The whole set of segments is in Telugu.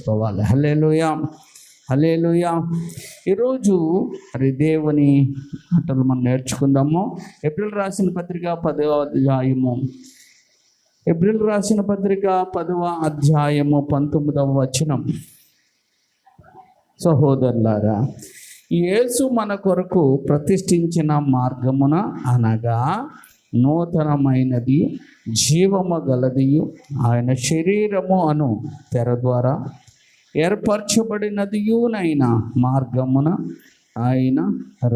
చేసుకోవాలి. హల్లెలూయా, హల్లెలూయా. ఈరోజు మరి దేవుని మాటలు మనం నేర్చుకుందాము. ఏప్రిల్ రాసిన పత్రిక 10వ అధ్యాయము, ఏప్రిల్ రాసిన పత్రిక 10వ అధ్యాయము 19వ వచనం. సహోదరులారా, యేసు మన కొరకు ప్రతిష్ఠించిన మార్గమున అనగా నూతనమైనది జీవము గలదియు ఆయన శరీరము అను తెర ద్వారా ఏర్పరచబడినదియునైన మార్గమున ఆయన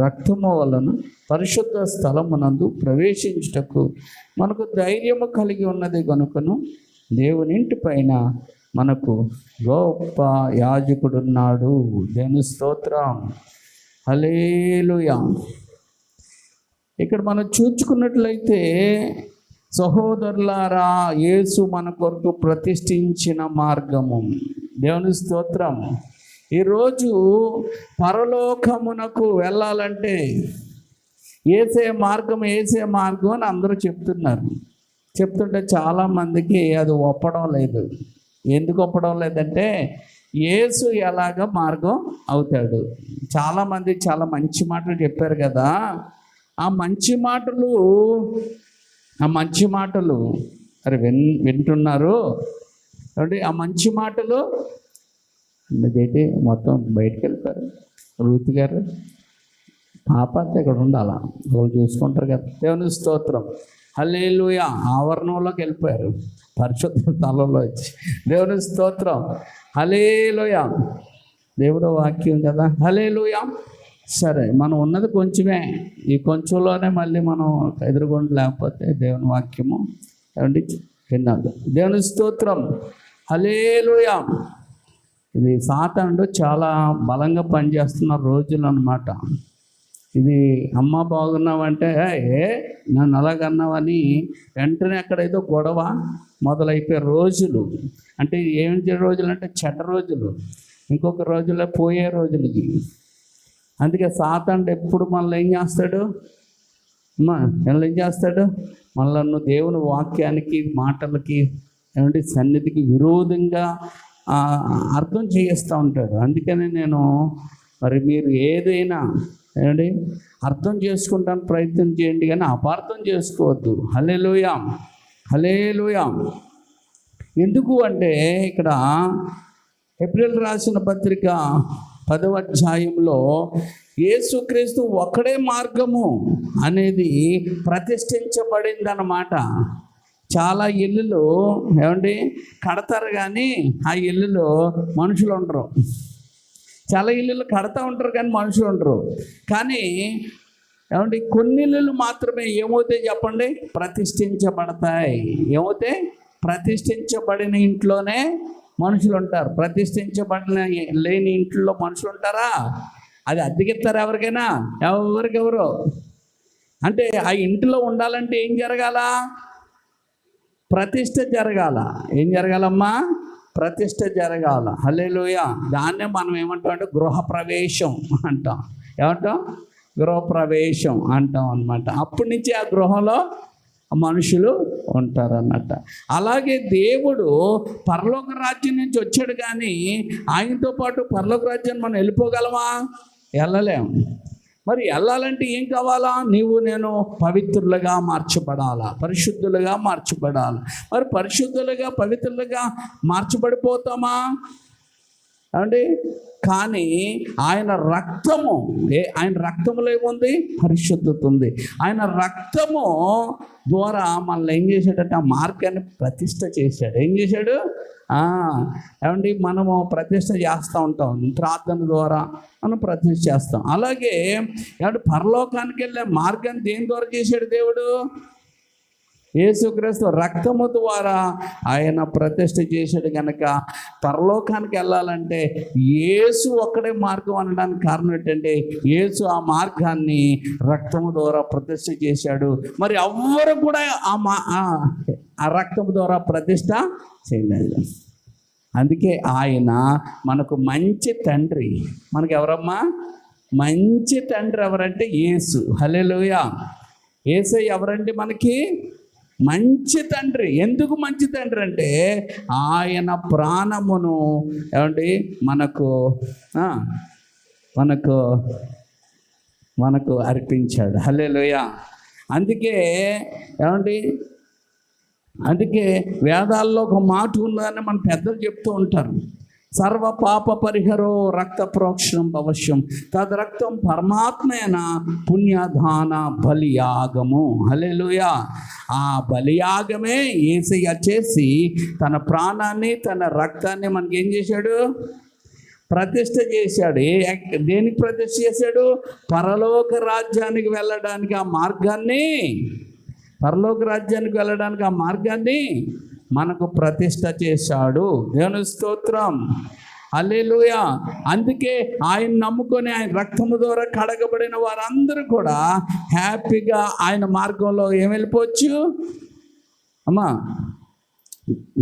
రక్తము వలన పరిశుద్ధ స్థలమునందు ప్రవేశించుటకు మనకు ధైర్యము కలిగి ఉన్నది కనుకను దేవుని ఇంటి పైన మనకు గొప్ప యాజకుడున్నాడు. దేవుని స్తోత్రం, హల్లెలూయా. ఇక్కడ మనం చూచుకున్నట్లయితే సహోదరులారా, యేసు మన కొరకు ప్రతిష్ఠించిన మార్గము. దేవుని స్తోత్రం. ఈరోజు పరలోకమునకు వెళ్ళాలంటే ఏసే మార్గం అని అందరూ చెప్తుంటే చాలామందికి అది ఒప్పడం లేదు. ఎందుకు ఒప్పడం లేదంటే యేసు ఎలాగ మార్గం అవుతాడు. చాలామంది చాలా మంచి మాటలు చెప్పారు కదా, ఆ మంచి మాటలు అరే వింటున్నారు అంటే ఆ మంచి మాటలు ఏంటి మొత్తం బయటకు వెళ్ళిపోయారు. రూత్ గారు పాప అంతా ఇక్కడ ఉండాలా, వాళ్ళు చూసుకుంటారు కదా. దేవుని స్తోత్రం, హల్లెలూయా. ఆవరణంలోకి వెళ్ళిపోయారు, పరిశుద్ధ స్థలంలో వచ్చి. దేవుని స్తోత్రం, హల్లెలూయా. దేవుడు వాక్యం కదా, హల్లెలూయా. సరే, మనం ఉన్నది కొంచెమే, ఈ కొంచెంలోనే మళ్ళీ మనం ఎదురుగుండా లేకపోతే దేవుని వాక్యము ఏమండి విన్నాడు. దేవుని స్తోత్రం, హల్లెలూయా. ఇది సాతానుడు చాలా బలంగా పనిచేస్తున్న రోజులు అన్నమాట. ఇది అమ్మ బాగున్నావంటే నన్ను అలాగన్నావని వెంటనే అక్కడేదో గొడవ మొదలైపోయే రోజులు. అంటే ఏమిటి రోజులు అంటే చెడ్డ రోజులు, ఇంకొక రోజుల్లో పోయే రోజులకి. అందుకే సాతానుడు ఎప్పుడు మనల్ని ఏం చేస్తాడు, మళ్ళీ నువ్వు దేవుని వాక్యానికి మాటలకి ఏమంటే సన్నిధికి విరోధంగా అర్థం చేస్తూ ఉంటాడు. అందుకని నేను మరి మీరు ఏదైనా ఏమండి అర్థం చేసుకుంటానికి ప్రయత్నం చేయండి, కానీ అపార్థం చేసుకోవద్దు. హల్లెలూయా, హల్లెలూయా. ఎందుకు అంటే ఇక్కడ ఏప్రిల్ రాసిన పత్రిక 10వ అధ్యాయంలో యేసుక్రీస్తు ఒక్కడే మార్గము అనేది ప్రతిష్ఠించబడింది అన్నమాట. చాలా ఇల్లులు ఏమండి కడతారు, కానీ ఆ ఇల్లులో మనుషులు ఉండరు. చాలా ఇల్లులు కడతా ఉంటారు కానీ మనుషులు ఉండరు. కానీ ఏమండి కొన్ని ఇల్లులు మాత్రమే ఏమవుతాయి చెప్పండి, ప్రతిష్ఠించబడతాయి. ఏమవుతే ప్రతిష్ఠించబడిన ఇంట్లోనే మనుషులు ఉంటారు. ప్రతిష్ఠించబడిన లేని ఇంట్లో మనుషులు ఉంటారా? అది అద్దెకిస్తారు ఎవరికైనా, ఎవరికెవరు. అంటే ఆ ఇంటిలో ఉండాలంటే ఏం జరగాల, ప్రతిష్ఠ జరగాల. ఏం జరగాలమ్మా, ప్రతిష్ఠ జరగాల. హల్లెలూయా. దాన్నే మనం ఏమంటాం అంటే గృహప్రవేశం అంటాం. ఏమంటాం, గృహప్రవేశం అంటాం అన్నమాట. అప్పటి నుంచి ఆ గృహంలో మనుషులు ఉంటారన్నట్ట. అలాగే దేవుడు పరలోక రాజ్యం నుంచి వచ్చాడు, కానీ ఆయనతో పాటు పరలోక రాజ్యాన్ని మనం వెళ్ళిపోగలమా? వెళ్ళలేము. మరి వెళ్ళాలంటే ఏం కావాలా? నేను పవిత్రులుగా మార్చబడాలా, పరిశుద్ధులుగా మార్చబడాలి. మరి పరిశుద్ధులుగా పవిత్రులుగా మార్చబడిపోతామా అండి? కానీ ఆయన రక్తములో ఏముంది, పరిశుద్ధత ఉంది. ఆయన రక్తము ద్వారా మనల్ని ఏం చేశాడంటే ఆ మార్గాన్ని ప్రతిష్ఠ చేశాడు. ఏం చేశాడు ఏమండి, మనము ప్రతిష్ఠ చేస్తూ ఉంటాం, ప్రార్థన ద్వారా మనం ప్రతిష్ఠ చేస్తాం. అలాగే ఏమంటే పరలోకానికి వెళ్ళే మార్గాన్ని దేని ద్వారా చేశాడు దేవుడు? యేసుక్రీస్తు రక్తము ద్వారా ఆయన ప్రతిష్ఠ చేశాడు. కనుక పరలోకానికి వెళ్ళాలంటే యేసు ఒక్కడే మార్గం అనడానికి కారణం ఏంటంటే యేసు ఆ మార్గాన్ని రక్తము ద్వారా ప్రతిష్ఠ చేశాడు. మరి ఎవ్వరు కూడా ఆ రక్తము ద్వారా ప్రతిష్ఠ చేయలేదు. అందుకే ఆయన మనకు మంచి తండ్రి. మనకు ఎవరమ్మా మంచి తండ్రి? ఎవరంటే యేసు. హల్లెలూయా. యేసు ఎవరండి మనకి? మంచి తండ్రి. ఎందుకు మంచి తండ్రి అంటే ఆయన ప్రాణమును ఏమండి మనకు మనకు మనకు అర్పించాడు. హల్లెలూయా. అందుకే ఏమండి, అందుకే వేదాల్లో ఒక మాట ఉందని మన పెద్దలు చెప్తూ ఉంటారు. సర్వ పాప పరిహరో రక్త ప్రోక్షణం అవశ్యం తద్ రక్తం పరమాత్మైన పుణ్యదాన బలియాగము. హల్లెలూయా. ఆ బలియాగమే యేసయ్య చేసి తన ప్రాణాన్ని తన రక్తాన్ని మనకి ఏం చేశాడు? ప్రతిష్ఠ చేశాడు. దేనికి ప్రతిష్ఠ చేశాడు? పరలోక రాజ్యానికి వెళ్ళడానికి ఆ మార్గాన్ని, పరలోక రాజ్యానికి వెళ్ళడానికి ఆ మార్గాన్ని మనకు ప్రతిష్ఠ చేశాడు. దేవుని స్తోత్రం. హల్లెలూయా. అందుకే ఆయన నమ్ముకొని ఆయన రక్తము ద్వారా కడగబడిన వారందరూ కూడా హ్యాపీగా ఆయన మార్గంలో ఏం వెళ్ళిపోవచ్చు అమ్మా?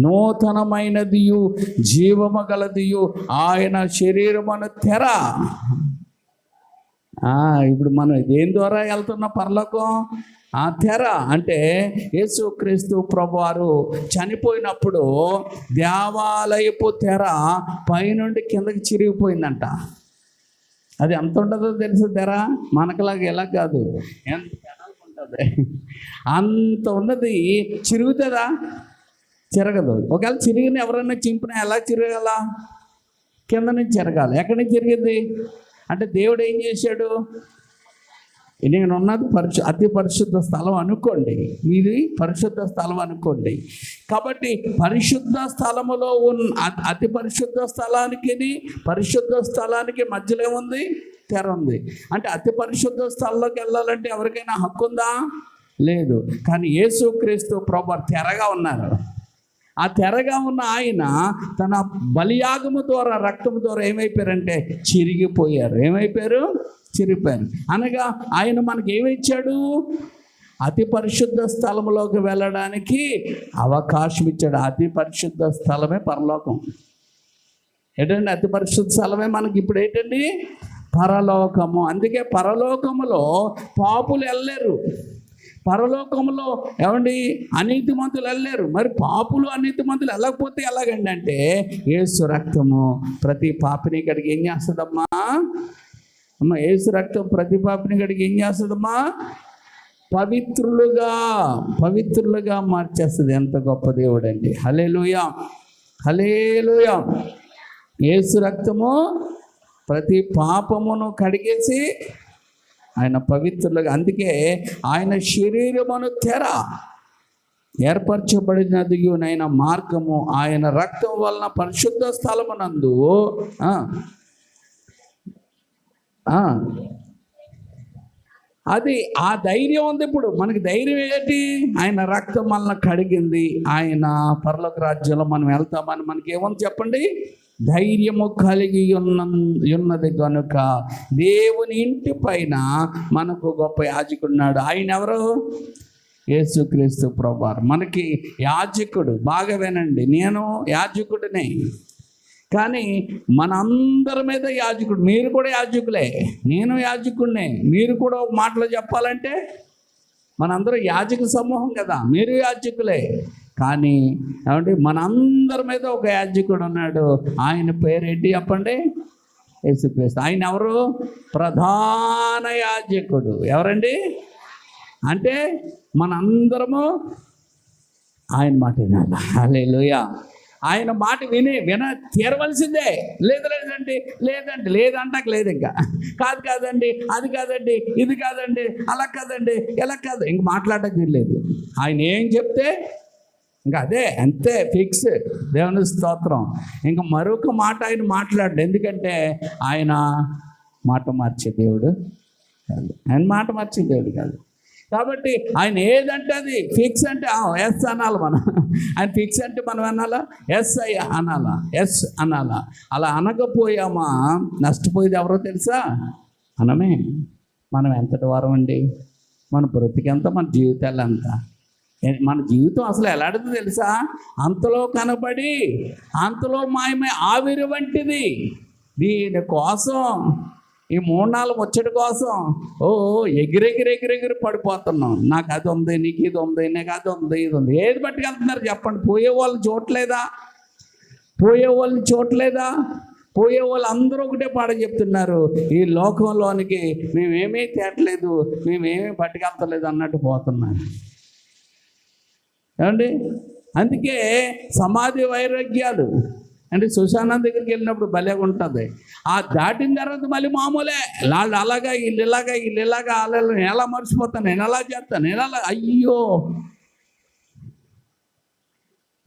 నూతనమైనదియు జీవము గలదియు ఆయన శరీరమును తెర. ఇప్పుడు మనం దేని ద్వారా వెళ్తున్న పరలోకం? ఆ తెర అంటే యేసుక్రీస్తు ప్రభువారు చనిపోయినప్పుడు దేవాలయపు తెర పైనుండి కిందకి చిరిగిపోయిందంట. అది ఎంత ఉంటుందో తెలుసు తెర? మనకులాగా ఎలా కాదు, ఎంత పెద్దగా ఉంటుంది, అంత ఉన్నది. చిరుగుతుందా? చిరగదు. ఒకవేళ చిరిగిన ఎవరైనా చింపినా ఎలా చిరగాల? కింద నుంచి చిరగాలి. ఎక్కడి నుంచి చిరిగింది అంటే దేవుడు ఏం చేశాడు? నేను ఉన్నది అతి పరిశుద్ధ స్థలం అనుకోండి, ఇది పరిశుద్ధ స్థలం అనుకోండి. కాబట్టి పరిశుద్ధ స్థలములో అతి పరిశుద్ధ స్థలానికి పరిశుద్ధ స్థలానికి మధ్యలో ఏముంది? తెర ఉంది. అంటే అతి పరిశుద్ధ స్థలంలోకి వెళ్ళాలంటే ఎవరికైనా హక్కు ఉందా? లేదు. కానీ యేసుక్రీస్తు ప్రభువు తెరగా ఉన్నారు. ఆ తెరగా ఉన్న ఆయన తన బలియాగము ద్వారా రక్తము ద్వారా ఏమైపోయారంటే చిరిగిపోయారు. ఏమైపోయారు? చిరిగిపోయారు. అనగా ఆయన మనకి ఏమిచ్చాడు? అతి పరిశుద్ధ స్థలంలోకి వెళ్ళడానికి అవకాశం ఇచ్చాడు. అతి పరిశుద్ధ స్థలమే పరలోకం. ఏంటండి? అతి పరిశుద్ధ స్థలమే మనకి ఇప్పుడు ఏంటండి? పరలోకము. అందుకే పరలోకములో పాపులు వెళ్ళలేరు. పరలోకంలో ఏమండి అనీతిమంతులు వెళ్ళలేరు. మరి పాపులు అనీతిమంతులు వెళ్ళకపోతే ఎలాగండి అంటే యేసు రక్తము ప్రతి పాపిని ఇక్కడికి ఏం చేస్తుందమ్మా? అమ్మ, యేసు రక్తం ప్రతి పాపిని ఇక్కడికి ఏం చేస్తుందమ్మా? పవిత్రులుగా మార్చేస్తుంది. ఎంత గొప్ప దేవుడు అండి. హల్లెలూయా, హల్లెలూయా. యేసు రక్తము ప్రతి పాపమును కడిగేసి ఆయన పవిత్రులుగా. అందుకే ఆయన శరీరమును తెర ఏర్పరచబడినది నైనా మార్గము ఆయన రక్తం వలన పరిశుద్ధ స్థలమునందు అది ఆ ధైర్యం ఉంది. ఇప్పుడు మనకి ధైర్యం ఏంటి? ఆయన రక్తం వలన కడిగింది. ఆయన పరలోక రాజ్యంలో మనం వెళ్తామని మనకి ఏముంది చెప్పండి? ధైర్యము కలిగి ఉన్నది కనుక దేవుని ఇంటి పైన మనకు గొప్ప యాజకుడున్నాడు. ఆయన ఎవరు? యేసుక్రీస్తు ప్రభువారు మనకి యాజకుడు. బాగా వినండి, నేను యాజకుడినే, కానీ మనందరి మీద యాజకుడు. మీరు కూడా యాజకులే, నేను యాజకుడినే. మీరు కూడా ఒక మాటలో చెప్పాలంటే మనందరూ యాజక సమూహం కదా, మీరు యాజకులే. కానీ ఏమంటే మనందరి మీద ఒక యాజకుడు ఉన్నాడు. ఆయన పేరేంటి చెప్పండి? యేసుక్రీస్తు. ఆయన ఎవరు? ప్రధాన యాజకుడు. ఎవరండి అంటే మనందరము ఆయన మాట వినాలి. హల్లెలూయా. ఆయన మాట తీరవలసిందే. లేదంటాక లేదు. ఇంకా కాదండి, అది కాదండి, ఇది కాదండి, అలా కాదండి, ఎలా కాదు, ఇంక మాట్లాడటం లేదు. ఆయన ఏం చెప్తే ఇంకా అదే, అంతే, ఫిక్స్. దేవుని స్తోత్రం. ఇంకా మరొక మాట ఆయన మాట్లాడు. ఎందుకంటే ఆయన మాట మార్చే దేవుడు కాదు. ఆయన మాట మార్చే దేవుడు కాదు. కాబట్టి ఆయన ఏదంటే అది ఫిక్స్ అంటే ఎస్ అనాలి మనం. ఆయన ఫిక్స్ అంటే మనం అనాలా? ఎస్ అనాలా? ఎస్ అనాలా? అలా అనకపోయామా నష్టపోయేది ఎవరో తెలుసా? మనమే. మనం ఎంతటి వారం అండి? మన బ్రతికెంత, మన జీవితాలు ఎంత? మన జీవితం అసలు ఎలాంటిది తెలుసా? అంతలో కనబడి అంతలో మాయమై ఆవిరి వంటిది. దీనికోసం ఈ 3-4 ముచ్చటి కోసం ఎగిరెగిరి పడిపోతున్నాం. నాకు అది ఉంది, నీకు ఇది ఉంది, నాకు అది ఉంది, ఇది ఉంది. ఏది పట్టుకెళ్తున్నారు చెప్పండి? పోయే వాళ్ళని చూడలేదా? పోయే వాళ్ళు అందరూ ఒకటే పాట చెప్తున్నారు, ఈ లోకంలోనికి మేమేమీ తేట్లేదు, మేమేమీ పట్టుకెళ్తలేదు అన్నట్టు పోతున్నారు. ఏమండి? అందుకే సమాధి వైరాగ్యాలు అంటే సుశాంత్ దగ్గరికి వెళ్ళినప్పుడు భలే ఉంటుంది. ఆ దాటిన తర్వాత మళ్ళీ మామూలే, వాళ్ళు అలాగా వీళ్ళు ఇలాగా నేను ఎలా మర్చిపోతాను, నేను ఎలా చేస్తాను, నేను ఎలా, అయ్యో.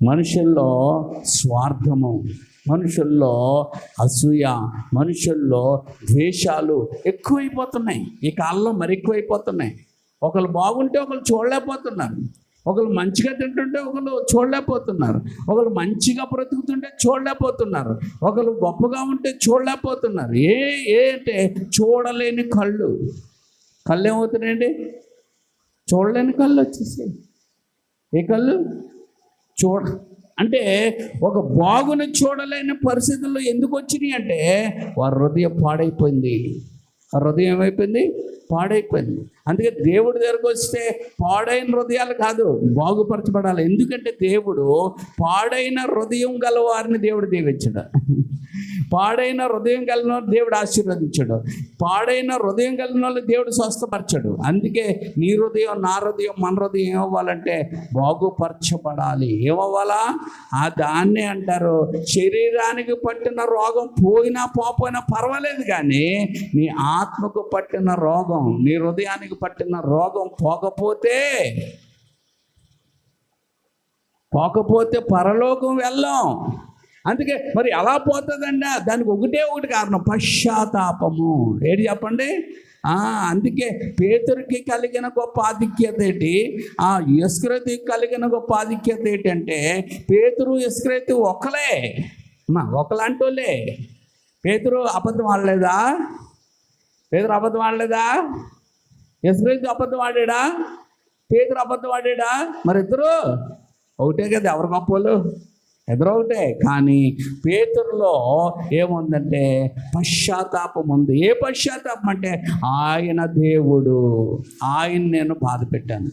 మనుషుల్లో స్వార్థము, మనుషుల్లో అసూయ, మనుషుల్లో ద్వేషాలు ఎక్కువైపోతున్నాయి. ఈ కాలంలో మరి ఎక్కువైపోతున్నాయి. ఒకళ్ళు బాగుంటే ఒకళ్ళు చూడలేకపోతున్నారు, ఒకళ్ళు మంచిగా తింటుంటే ఒకళ్ళు చూడలేకపోతున్నారు, ఒకళ్ళు మంచిగా బ్రతుకుతుంటే చూడలేకపోతున్నారు, ఒకళ్ళు గొప్పగా ఉంటే చూడలేకపోతున్నారు. అంటే చూడలేని కళ్ళు ఏమవుతున్నాయండి? చూడలేని కళ్ళు వచ్చేసాయి. ఏ కళ్ళు? అంటే ఒక బాగుని చూడలేని పరిస్థితుల్లో ఎందుకు వచ్చినాయి అంటే వారి హృదయం పాడైపోయింది. ఆ హృదయం ఏమైపోయింది? పాడైపోయింది. అందుకే దేవుడి దగ్గరకు వస్తే పాడైన హృదయాలు కాదు, బాగుపరచబడాలి. ఎందుకంటే దేవుడు పాడైన హృదయం గల వారిని దేవుడు దీవించడు, పాడైన హృదయం కలిగిన వాళ్ళు దేవుడు ఆశీర్వదించడు, పాడైన హృదయం కలిగిన వాళ్ళు దేవుడు స్వస్థపరచడు. అందుకే నీ హృదయం, నా హృదయం, మన హృదయం ఏమవ్వాలంటే బాగుపరచబడాలి. ఏమవ్వాలా? ఆ దాన్నే అంటారు, శరీరానికి పట్టిన రోగం పోయినా పోపోయినా పర్వాలేదు, కానీ నీ ఆత్మకు పట్టిన రోగం, నీ హృదయానికి పట్టిన రోగం పోకపోతే పరలోకం వెళ్ళాం. అందుకే మరి ఎలా పోతుందండి? దానికి ఒకటి కారణం, పశ్చాత్తాపము. ఏంటి చెప్పండి? అందుకే పేతురుకి కలిగిన గొప్ప ఆధిక్యత ఏంటి, ఇస్కరియోతుకి కలిగిన గొప్ప ఆధిక్యత ఏంటంటే, పేతురు ఇస్కరియోతు ఒకలంటోలే. పేతురు అబద్ధం ఆడలేదా? ఇస్కరియోతు అబద్ధం ఆడాడా? పేతురు అబద్ధం ఆడాడా? మరి ఇద్దరు ఒకటే కదా, ఎవరు గొప్పలు? ఇద్దరు ఒకటే. కానీ పేతురులో ఏముందంటే పశ్చాత్తాపం ఉంది. ఏ పశ్చాత్తాపం అంటే ఆయన దేవుడు, ఆయన నేను బాధ పెట్టాను.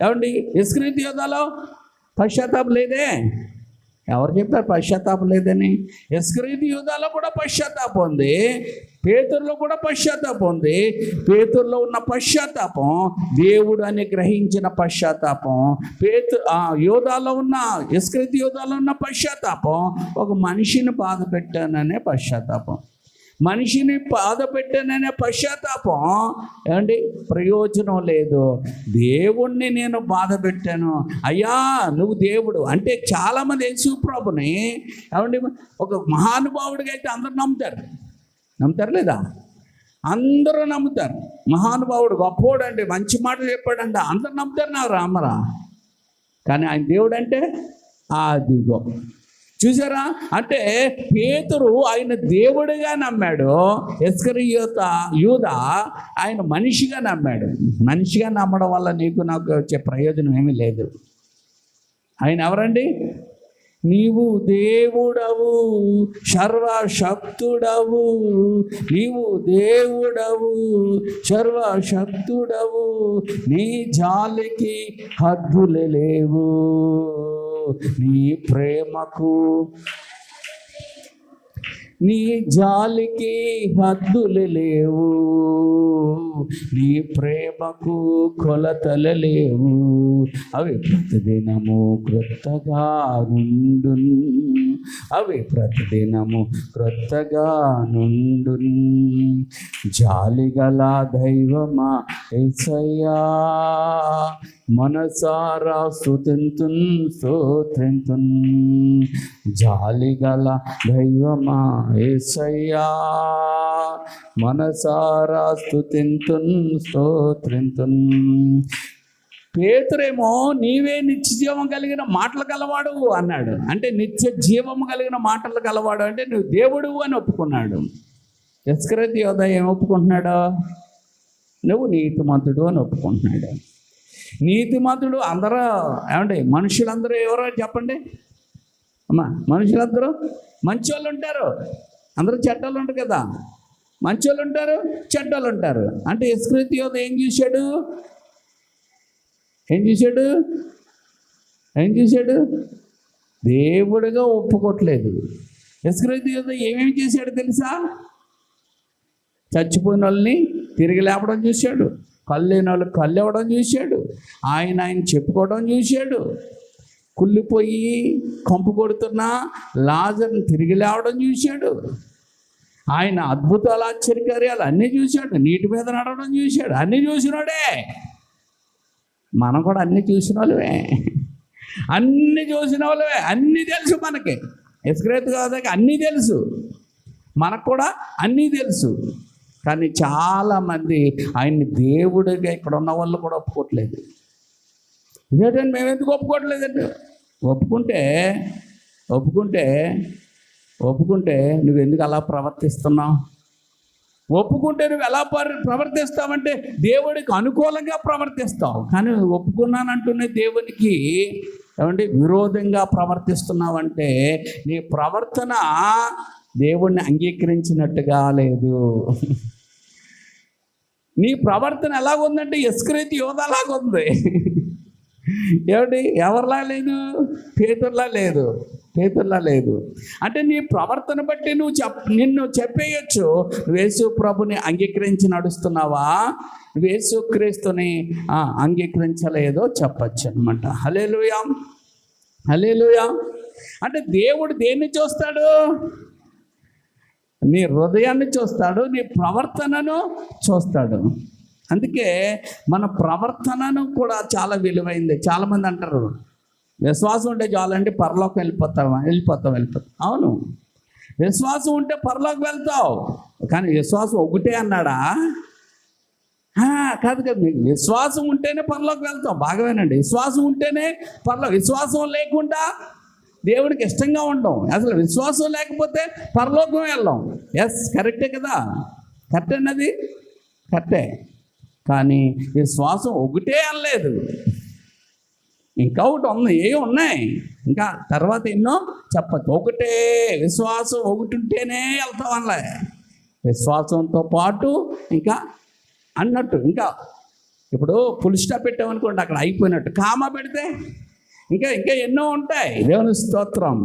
ఏమండి? ఇస్కరియోతు యోధాలో పశ్చాత్తాపం లేదే. ఎవరు చెప్పారు పశ్చాత్తాపం లేదని? ఇస్కరియోతు యూదాలో కూడా పశ్చాత్తాపం ఉంది, పేతురులో కూడా పశ్చాత్తాపం ఉంది. పేతురులో ఉన్న పశ్చాత్తాపం దేవుడు అని గ్రహించిన పశ్చాత్తాపం, యూదాలో ఉన్న ఇస్కరియోతు యూదాలో ఉన్న పశ్చాత్తాపం ఒక మనిషిని బాధ పెట్టాననే పశ్చాత్తాపం. మనిషిని బాధ పెట్టాననే పశ్చాత్తాపం ఏమండి? ప్రయోజనం లేదు. దేవుణ్ణి నేను బాధ పెట్టాను, అయ్యా నువ్వు దేవుడు అంటే చాలామంది యేసు ప్రభుని ఏమండి ఒక మహానుభావుడిగా అయితే అందరూ నమ్ముతారు లేదా? అందరూ నమ్ముతారు. మహానుభావుడు గొప్పోడు అండి, మంచి మాటలు చెప్పాడంటే అందరూ నమ్ముతారు. నాకు రామరా. కానీ ఆయన దేవుడు అంటే అదిగో చూసారా? అంటే పేతురు ఆయన దేవుడిగా నమ్మాడు, ఇస్కరియోతు యూదా ఆయన మనిషిగా నమ్మాడు. మనిషిగా నమ్మడం వల్ల నీకు నాకు వచ్చే ప్రయోజనం ఏమీ లేదు. ఆయన ఎవరండి? నీవు దేవుడవు, సర్వశక్తుడవు, నీవు దేవుడవు, సర్వశక్తుడవు, నీ జాలికి హద్దులు లేవు, నీ ప్రేమకు నీ జాలికి హద్దులు లేవు, నీ ప్రేమకు కొలతలు లేవు, అవి ప్రతిదినము క్రొత్తగా నుండు, అవి ప్రతిదినము క్రొత్తగా నుండు. జాలిగల దైవమా యేసయ్యా, మనసారా స్తుతింతున్ స్తోత్రింతున్. జాలిగల దైవమా యేసయ్యా, మనసారా స్తుతింతున్ స్తోత్రింతున్. పేతురేమో నీవే నిత్య జీవం కలిగిన మాటలు గలవాడు అన్నాడు. అంటే నిత్య జీవము కలిగిన మాటలు గలవాడు అంటే నువ్వు దేవుడు అని ఒప్పుకున్నాడు. ఇస్కరియోతు యోధా ఏం ఒప్పుకుంటున్నాడు? నువ్వు నీతిమంతుడు అని ఒప్పుకుంటున్నాడు. నీతిమంతుడు అందరూ ఏమండి? మనుషులందరూ ఎవరో చెప్పండి అమ్మా. మనుషులందరూ మంచి వాళ్ళు ఉంటారు, అందరూ చెడ్డోళ్ళు ఉంటారు కదా. మంచోళ్ళు ఉంటారు, చెడ్డోళ్ళు ఉంటారు. అంటే ఇస్కరియోతు యోధ ఏం చూశాడు? దేవుడిగా ఒప్పుకోవట్లేదు. ఇస్కరియోతు యోధ ఏమేమి చేశాడు తెలుసా? చచ్చిపోయిన వాళ్ళని తిరిగి లేపడం చూశాడు, కళ్ళైన వాళ్ళు కళ్ళు ఇవ్వడం చూశాడు, ఆయన చెప్పుకోవడం చూశాడు, కుళ్ళిపోయి కంపు కొడుతున్న లాజర్ని తిరిగి లేవడం చూశాడు, ఆయన అద్భుతాలు ఆశ్చర్యకార్యాలు అన్నీ చూశాడు, నీటి మీద నడవడం చూశాడు. అన్నీ చూసినోడే. మనం కూడా అన్నీ చూసిన వాళ్ళమే, అన్నీ తెలుసు మనకి. ఇస్కరియోతు యోధకి అన్నీ తెలుసు, మనకు కూడా అన్నీ తెలుసు. కానీ చాలామంది ఆయన్ని దేవుడిగా ఇక్కడ ఉన్న వాళ్ళు కూడా ఒప్పుకోవట్లేదు. ఇదేంటంటే మేము ఎందుకు ఒప్పుకోవట్లేదండి? ఒప్పుకుంటే నువ్వు ఎందుకు అలా ప్రవర్తిస్తున్నావు? ఒప్పుకుంటే నువ్వు ఎలా ప్రవర్తిస్తావంటే దేవుడికి అనుకూలంగా ప్రవర్తిస్తావు. కానీ ఒప్పుకున్నానంటూనే దేవునికి ఏమంటే విరోధంగా ప్రవర్తిస్తున్నావంటే నీ ప్రవర్తన దేవుణ్ణి అంగీకరించినట్టుగా లేదు. నీ ప్రవర్తన ఎలాగుందంటే ఇస్కరియోతు యోధలాగుంది. ఏమిటి? ఎవరిలా లేదు? పేతురులా లేదు. అంటే నీ ప్రవర్తన బట్టి నిన్ను చెప్పేయచ్చు, యేసు ప్రభుని అంగీకరించి నడుస్తున్నావా, యేసు క్రీస్తుని అంగీకరించలేదో చెప్పచ్చు అనమాట. హల్లెలూయా. అంటే దేవుడు దేన్ని చూస్తాడు? నీ హృదయాన్ని చూస్తాడు, నీ ప్రవర్తనను చూస్తాడు. అందుకే మన ప్రవర్తనను కూడా చాలా విలువైంది. చాలామంది అంటారు విశ్వాసం ఉంటే చాలంటే పరలోకం వెళ్ళిపోతాం. అవును, విశ్వాసం ఉంటే పరలోకం వెళ్తావు. కానీ విశ్వాసం ఒకటే అన్నాడా? కాదు. మీకు విశ్వాసం ఉంటేనే పరలోకం వెళ్తాం. బాగావేనండి. విశ్వాసం ఉంటేనే విశ్వాసం లేకుండా దేవుడికి ఇష్టంగా ఉండం. అసలు విశ్వాసం లేకపోతే పరలోకం వెళ్ళాం. కరెక్టే కదా? కరెక్టే అన్నది కరెక్టే. కానీ విశ్వాసం ఒకటే అనలేదు, ఇంకా ఒకటి ఉంది. ఉన్నాయి ఇంకా తర్వాత ఎన్నో చెప్పచ్చు. ఒకటే విశ్వాసం ఒకటి ఉంటేనే వెళ్తాం అనలే. విశ్వాసంతో పాటు ఇంకా అన్నట్టు ఇంకా ఇప్పుడు ఫుల్ స్టాప్ పెట్టామనుకోండి, అక్కడ అయిపోయినట్టు. కామా పెడితే ఇంకా ఎన్నో ఉంటాయి. దేవుని స్తోత్రం.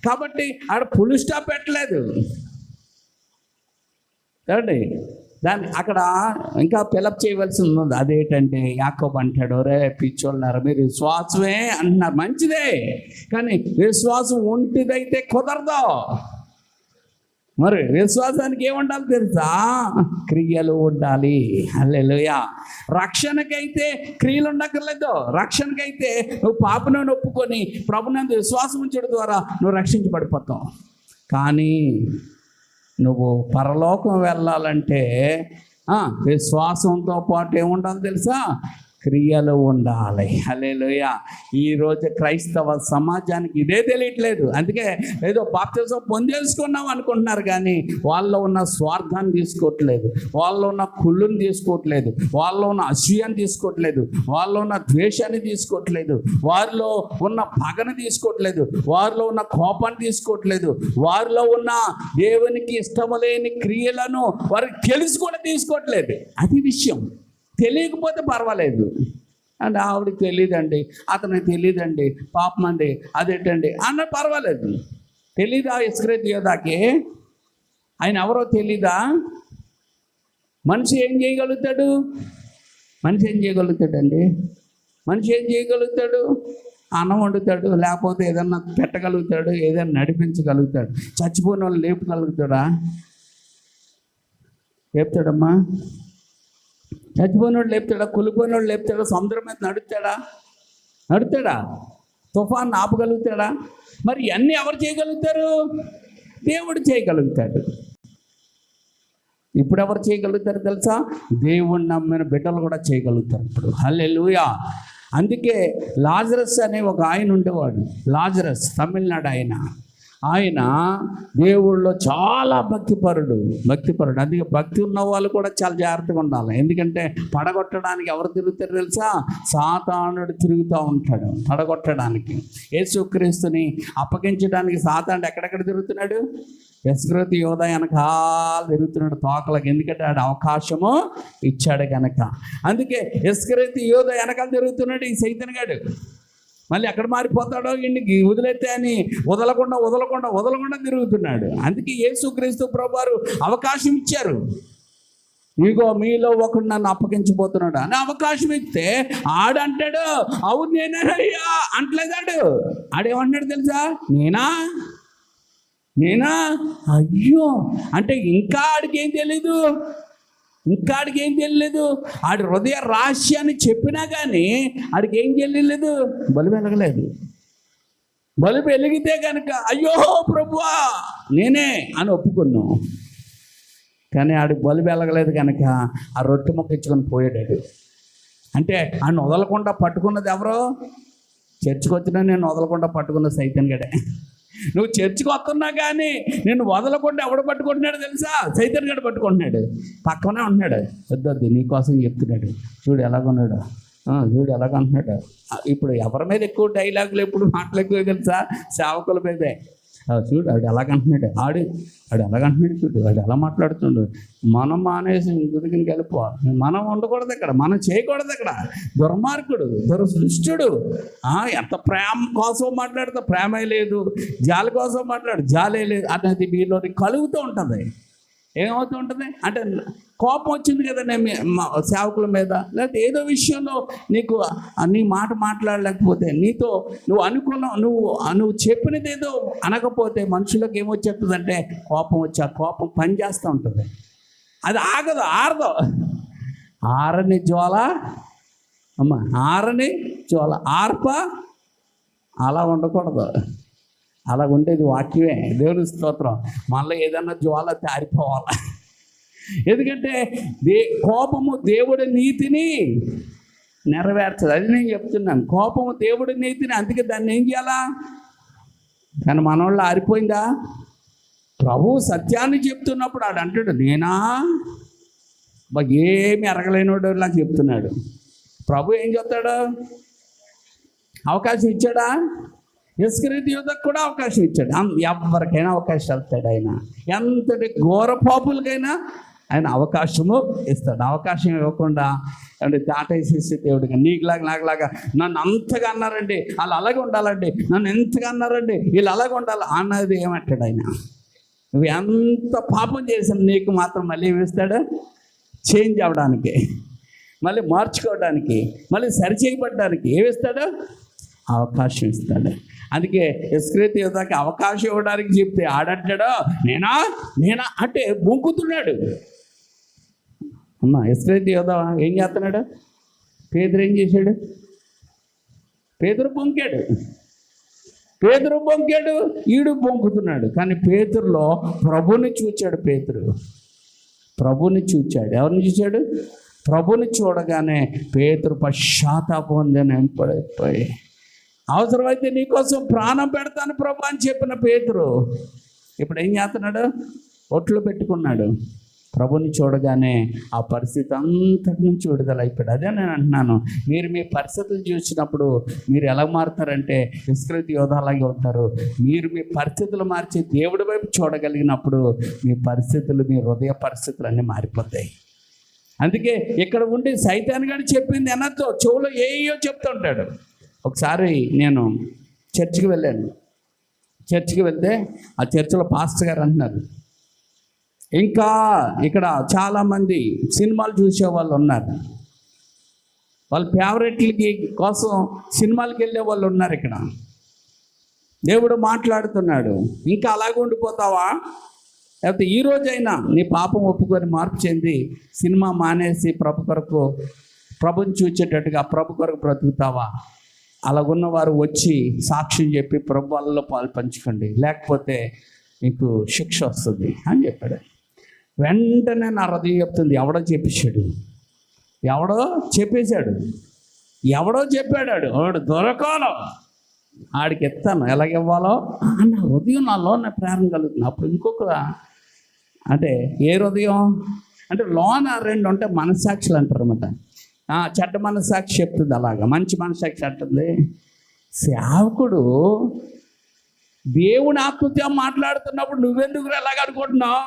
కాబట్టి ఆడ ఫుల్ స్టాప్ పెట్టలేదు ఏమండి, దాన్ని అక్కడ ఇంకా ఫిలప్ చేయవలసి ఉంది. అదేంటంటే యాకోబు అంటాడు, రే పిచ్చోళ్ళారా మీరు విశ్వాసమే అంటున్నారు, మంచిదే, కానీ విశ్వాసం ఒంటిదైతే కుదరదు. మరి విశ్వాసానికి ఏముండాలి తెలుసా? క్రియలు ఉండాలి. హల్లెలూయా. రక్షణకైతే క్రియలు ఉండక్కర్లేదు. రక్షణకైతే నువ్వు పాపను ఒప్పుకొని ప్రభునందు విశ్వాసం ఉంచడం ద్వారా నువ్వు రక్షించబడిపోతావు. కానీ నువ్వు పరలోకం వెళ్ళాలంటే విశ్వాసంతో పాటు ఏముండాలి తెలుసా? క్రియలు ఉండాలి. హల్లెలూయా. ఈరోజు క్రైస్తవ సమాజానికి ఇదే తెలియట్లేదు. అందుకే ఏదో బాప్తిసం పొందేసుకున్నాం అనుకుంటున్నారు, కానీ వాళ్ళలో ఉన్న స్వార్థాన్ని తీసుకోవట్లేదు, వాళ్ళలో ఉన్న కుళ్ళుని తీసుకోవట్లేదు, వాళ్ళలో ఉన్న అసూయాన్ని తీసుకోవట్లేదు, వాళ్ళలో ఉన్న ద్వేషాన్ని తీసుకోవట్లేదు, వారిలో ఉన్న పగను తీసుకోవట్లేదు, వారిలో ఉన్న కోపాన్ని తీసుకోవట్లేదు, వారిలో ఉన్న దేవునికి ఇష్టము లేని క్రియలను వారికి తెలిసి కూడా తీసుకోవట్లేదు. అది విషయం. తెలియకపోతే పర్వాలేదు. అంటే ఆవిడకి తెలియదండి, అతనికి తెలియదండి, పాపం అండి, అదేంటండి అన్న పర్వాలేదు. తెలీదా ఇస్కరియోతు యోధాకి ఆయన ఎవరో తెలీదా? మనిషి ఏం చేయగలుగుతాడు? మనిషి ఏం చేయగలుగుతాడు? అన్నం వండుతాడు, లేకపోతే ఏదన్నా పెట్టగలుగుతాడు, ఏదైనా నడిపించగలుగుతాడు. చచ్చిపోయిన వాళ్ళు లేపగలుగుతాడా? లేపుతాడమ్మా? చచ్చిపోయినోడు లేపుతాడా? కులిపోయినోడు లేపుతాడా? సముద్రం మీద నడుతాడా? తుఫాన్ ఆపగలుగుతాడా? మరి ఇవన్నీ ఎవరు చేయగలుగుతారు? దేవుడు చేయగలుగుతాడు. ఇప్పుడు ఎవరు చేయగలుగుతారు తెలుసా? దేవుణ్ణి నమ్మిన బిడ్డలు కూడా చేయగలుగుతారు ఇప్పుడు. హల్లెలూయా. అందుకే లాజరస్ అనే ఒక ఆయన ఉండేవాడు. లాజరస్ తమిళనాడు ఆయన. ఆయన దేవుళ్ళో చాలా భక్తిపరుడు. అందుకే భక్తి ఉన్న వాళ్ళు కూడా చాలా జాగ్రత్తగా ఉండాలి. ఎందుకంటే పడగొట్టడానికి ఎవరు తిరుగుతారు తెలుసా? సాతానుడు తిరుగుతూ ఉంటాడు పడగొట్టడానికి. యేసుక్రీస్తుని అప్పగించడానికి సాతానుడు ఎక్కడెక్కడ తిరుగుతున్నాడు? ఇస్కరియోతు యోధ వెనకాల తిరుగుతున్నాడు తోకలకు. ఎందుకంటే ఆడు అవకాశము ఇచ్చాడు కనుక. అందుకే ఇస్కరియోతు యోధ వెనకాల తిరుగుతున్నాడు ఈ సైతాను గాడు. మళ్ళీ ఎక్కడ మారిపోతాడో ఇంటికి వదిలేస్తే అని వదలకుండా తిరుగుతున్నాడు. అందుకే యేసుక్రీస్తు ప్రభువారు అవకాశం ఇచ్చారు. ఇగో మీలో ఒకడు నన్ను అప్పగించబోతున్నాడు అని అవకాశం ఇస్తే ఆడంటాడు, అవును నేనేనయ్యా అంటలేదాడు. ఆడేమన్నాడు తెలుసా? నేనా అయ్యో అంటే ఇంకా ఆడికి ఏం తెలియదు. ఆడి హృదయ రహస్యాన్ని చెప్పినా కానీ ఆడికి ఏం తెలియలేదు. బలుపు వెలగలేదు. బలుపు వెలిగితే కనుక అయ్యో ప్రభువా నేనే అని ఒప్పుకున్నాం. కానీ ఆడికి బలుపు వెలగలేదు కనుక ఆ రొట్టె మొక్కించుకొని పోయాడు. అంటే ఆయన వదలకుండా పట్టుకున్నది ఎవరో? చర్చికి వచ్చినా నేను వదలకుండా పట్టుకున్న సైతాన్ గడే. నువ్వు చర్చికి వస్తున్నా కానీ నేను వదలకుండా ఎవడు పట్టుకుంటున్నాడు తెలుసా? సైతాన్ గడు పట్టుకుంటున్నాడు. పక్కనే ఉంటున్నాడు. వద్దొద్దు నీకోసం చెప్తున్నాడు. చూడు ఎలాగున్నాడు, చూడు ఎలాగంటున్నాడు. ఇప్పుడు ఎవరి మీద ఎక్కువ డైలాగులు ఎప్పుడు మాటలు ఎక్కువ తెలుసా? సేవకుల మీదే. చూడు ఆడు ఎలాగంటున్నాడు, ఆడు ఎలాగంటున్నాడు, చూడు ఆడు ఎలా మాట్లాడుతుండు. మనం మానేసి గురికి వెళ్ళిపోవాలి. మనం ఉండకూడదు అక్కడ, మనం చేయకూడదు అక్కడ. దుర్మార్గుడు, దురసృష్టుడు. ఎంత ప్రేమ కోసం మాట్లాడితే ప్రేమే లేదు, జాలి కోసం మాట్లాడు జాలే లేదు అనేది మీలోని కలుగుతూ ఉంటుంది. ఏమవుతూ ఉంటుంది అంటే కోపం వచ్చింది కదా సేవకుల మీద, లేకపోతే ఏదో విషయంలో నీకు నీ మాట మాట్లాడలేకపోతే, నీతో నువ్వు అనుకున్న నువ్వు చెప్పినది ఏదో అనకపోతే మనుషులకు ఏమొచ్చేస్తుందంటే కోపం వచ్చి ఆ కోపం పనిచేస్తూ ఉంటుంది. అది ఆరదు. ఆరని జ్వాల ఆరని జ్వాల ఆర్ప అలా ఉండకూడదు. అలా ఉండేది వాక్యమే. దేవుని స్తోత్రం. మళ్ళీ ఏదన్నా జ్వాల తారిపోవాలి. ఎందుకంటే కోపము దేవుడి నీతిని నెరవేర్చదు. అది నేను చెప్తున్నాను. కోపము దేవుడి నీతిని, అందుకే దాన్ని ఏం చేయాలా? కానీ మన వాళ్ళు ఆరిపోయిందా? ప్రభు సత్యాన్ని చెప్తున్నప్పుడు ఆడు అంటాడు నేనా ఏమి అరగలేనోడు నాకు చెప్తున్నాడు. ప్రభు ఏం చెప్తాడు? అవకాశం ఇచ్చాడా? ఇస్కరియోతు యోధకు కూడా అవకాశం ఇచ్చాడు. ఎవరికైనా అవకాశం ఇస్తాడు ఆయన. ఎంతటి ఘోర పాపులకైనా ఆయన అవకాశము ఇస్తాడు. అవకాశం ఇవ్వకుండా అంటే దాటేసేసి దేవుడిగా నాకులాగా నన్ను అంతగా అన్నారండి, వాళ్ళు అలాగే ఉండాలండి, నన్ను ఎంతగా అన్నారండి, వీళ్ళు అలాగే ఉండాలి అన్నది ఏమంటాడు ఆయన? నువ్వు ఎంత పాపం చేసిన నీకు మాత్రం మళ్ళీ ఏమిస్తాడు? చేంజ్ అవ్వడానికి, మళ్ళీ మార్చుకోవడానికి, మళ్ళీ సరిచేయబడ్డానికి ఏమిస్తాడు? అవకాశం ఇస్తాడు. అందుకే ఇస్కరియోతు యోధకి అవకాశం ఇవ్వడానికి చెప్తే ఆడంటాడో నేనా అంటే బొంకుతున్నాడు. ఇస్కరియోతు యోధ ఏం చేస్తున్నాడు? పేతురు ఏం చేశాడు? పేతురు బొంకాడు, ఈడు బొంకుతున్నాడు. కానీ పేతురులో ప్రభుని చూచాడు. ప్రభుని చూచాడు. ఎవరిని చూచాడు? ప్రభుని చూడగానే పేతురు పశ్చాత్తాపం ఉందని పడిపోయి, అవసరమైతే నీకోసం ప్రాణం పెడతాను ప్రభు అని చెప్పిన పేతురు ఇప్పుడు ఏం చేస్తున్నాడు? ఒట్లు పెట్టుకున్నాడు. ప్రభుని చూడగానే ఆ పరిస్థితి అంతటి నుంచి విడుదలైపోయాడు. అదే నేను అంటున్నాను, మీరు మీ పరిస్థితులు చూసినప్పుడు మీరు ఎలా మారుతారంటే ఇస్కరియోతు యోధ అలాగే ఉంటారు. మీరు మీ పరిస్థితులు మార్చి దేవుడి వైపు చూడగలిగినప్పుడు మీ పరిస్థితులు, మీ హృదయ పరిస్థితులు అన్నీ మారిపోతాయి. అందుకే ఇక్కడ ఉండి సైతాన్ గారు చెప్పింది అనొద్దు, చెవులో ఏయో చెప్తుంటాడు. ఒకసారి నేను చర్చికి వెళ్తే ఆ చర్చిలో పాస్టర్ గారు అంటున్నారు, ఇంకా ఇక్కడ చాలామంది సినిమాలు చూసే వాళ్ళు ఉన్నారు, వాళ్ళ ఫేవరెట్లకి కోసం సినిమాలకి వెళ్ళే వాళ్ళు ఉన్నారు. ఇక్కడ దేవుడు మాట్లాడుతున్నాడు, ఇంకా అలాగే ఉండిపోతావా? లేకపోతే ఈ రోజైనా నీ పాపం ఒప్పుకొని మార్పు చెంది సినిమా మానేసి ప్రభుని చూచేటట్టుగా ప్రభు కొరకు బ్రతుకుతావా? అలాగున్నవారు వచ్చి సాక్ష్యం చెప్పి ప్రభు వాళ్ళలో పాలు పంచుకోండి, లేకపోతే మీకు శిక్ష వస్తుంది అని చెప్పాడు. వెంటనే నా హృదయం చెప్తుంది, ఎవడో చెప్పాడు, ఎవడో చెప్పాడు, వాడు దొరకాల ఆడికి ఎత్తాను ఎలాగివ్వాలో నా హృదయం నాలో నా ప్రేరణ కలుగుతుంది. అప్పుడు ఇంకొక అంటే ఏ హృదయం అంటే లోన రెండు ఉంటాయి, మనస్సాక్షులు అంటారు అన్నమాట. చెడ్డ మనస్సాక్షి చెప్తుంది అలాగా, మంచి మనస్సాక్షి అంటుంది. సేవకుడు దేవుని ఆకృత్యం మాట్లాడుతున్నప్పుడు నువ్వెందుకు ఎలాగ అనుకుంటున్నావు?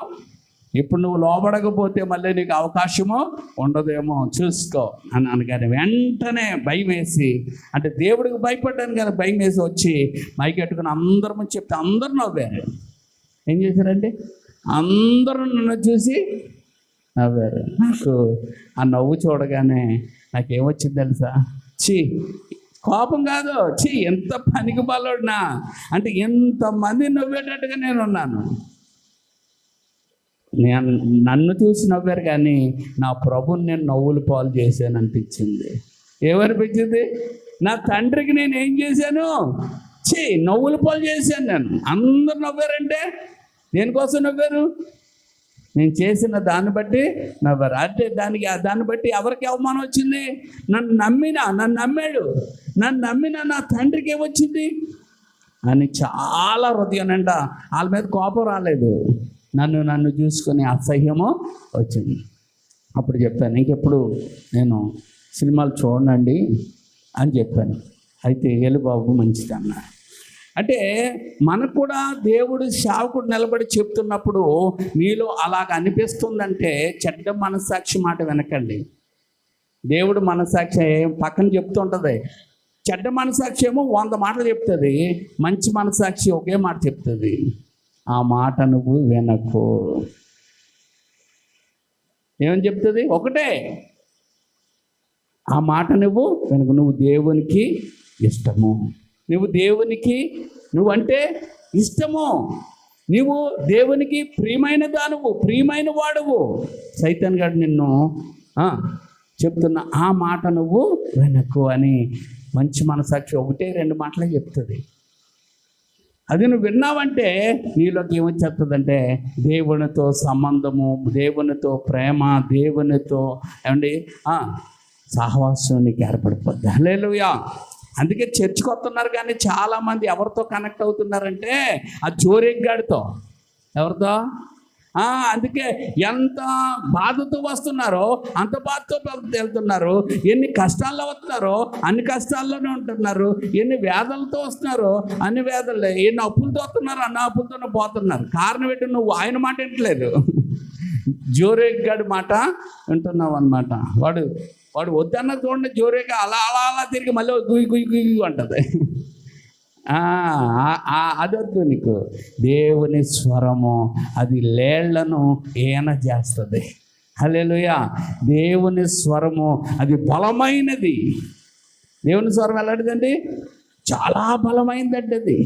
ఇప్పుడు నువ్వు లోబడకపోతే మళ్ళీ నీకు అవకాశము ఉండదేమో చూసుకో అని అనగానే వెంటనే భయం వేసి, అంటే దేవుడికి భయపడ్డాను కదా, భయం వేసి వచ్చి మైకెట్టుకుని అందరము చెప్తే అందరూ నవ్వారు. ఏం చేశారంటే అందరూ నన్ను చూసి నవ్వారు. నాకు ఆ నవ్వు చూడగానే నాకేమొచ్చింది తెలుసా? కోపం కాదు, ఎంత పనికి బలోడినా అంటే ఎంతమంది నవ్వేటట్టుగా నేను ఉన్నాను. నన్ను చూసి నవ్వారు కానీ నా ప్రభుని నేను నవ్వులు పాలు చేశాను అనిపించింది. ఏమనిపించింది? నా తండ్రికి నేను ఏం చేశాను? నవ్వులు పాలు చేశాను నేను. అందరు నవ్వారంటే దేనికోసం నవ్వారు? నేను చేసిన దాన్ని బట్టి నవ్వారు. అంటే దాన్ని బట్టి ఎవరికి అవమానం వచ్చింది? నన్ను నమ్మాడు, నన్ను నమ్మిన నా తండ్రికి ఏమొచ్చింది అని చాలా హృదయం నిండా వాళ్ళ మీద కోపం రాలేదు, నన్ను చూసుకొని అసహ్యము వచ్చింది. అప్పుడు చెప్పాను, ఇంకెప్పుడు నేను సినిమాలు చూడండి అని చెప్పాను. అయితే ఏలు బాబు మంచిది అన్నారు. అంటే మనకు కూడా దేవుడు సేవకుడు నిలబడి చెప్తున్నప్పుడు మీలో అలాగ అనిపిస్తుందంటే చెడ్డ మనస్సాక్షి మాట వినకండి. దేవుడు మనస్సాక్షి పక్కన చెప్తూ ఉంటుంది. చెడ్డ మనస్సాక్షి ఏమో 100 మాటలు చెప్తుంది, మంచి మనస్సాక్షి ఒకే మాట చెప్తుంది. ఆ మాట నువ్వు వినకు. ఏమని చెప్తుంది? ఒకటే ఆ మాట నువ్వు వినకు. నువ్వు దేవునికి ఇష్టము, నువ్వంటే ఇష్టము, నువ్వు దేవునికి ప్రియమైన దానువు, ప్రియమైన వాడువు. సైతాన్ గారు నిన్ను చెప్తున్న ఆ మాట నువ్వు వినకు అని మంచి మనసాక్షి 1-2 మాటలే చెప్తుంది. అది నువ్వు విన్నావంటే నీలోకి ఏమొచ్చేస్తుందంటే దేవునితో సంబంధము, దేవునితో ప్రేమ, దేవునితో ఏమండి సహవాసం నీకు ఏర్పడిపోద్ది. హల్లెలూయా. అందుకే చర్చికి వస్తున్నారు కానీ చాలామంది ఎవరితో కనెక్ట్ అవుతున్నారంటే ఆ జోరెగ్గాడితో. ఎవరితో? అందుకే ఎంత బాధతో వస్తున్నారో అంత బాధతో వెళ్తున్నారు. ఎన్ని కష్టాల్లో వస్తున్నారో అన్ని కష్టాల్లోనే ఉంటున్నారు. ఎన్ని వేదనలతో వస్తున్నారో అన్ని వేదనలే. ఎన్ని అప్పులతో వస్తున్నారో అన్ని అప్పులతోనే పోతున్నారు. కారణం ఏంటి? నువ్వు ఆయన మాట వింటలేదు, జోరేగాడి మాట వింటున్నావు అన్నమాట. వాడు వద్దన్న చూడండి, జోరేగా అలా తిరిగి మళ్ళీ గుయ్యి అంటది. అదొద్దు నీకు. దేవుని స్వరము అది లేళ్లను ఏన చేస్తుంది. హల్లెలూయా. దేవుని స్వరము అది బలమైనది. దేవుని స్వరం ఎలాంటిదండి? చాలా బలమైనదండి.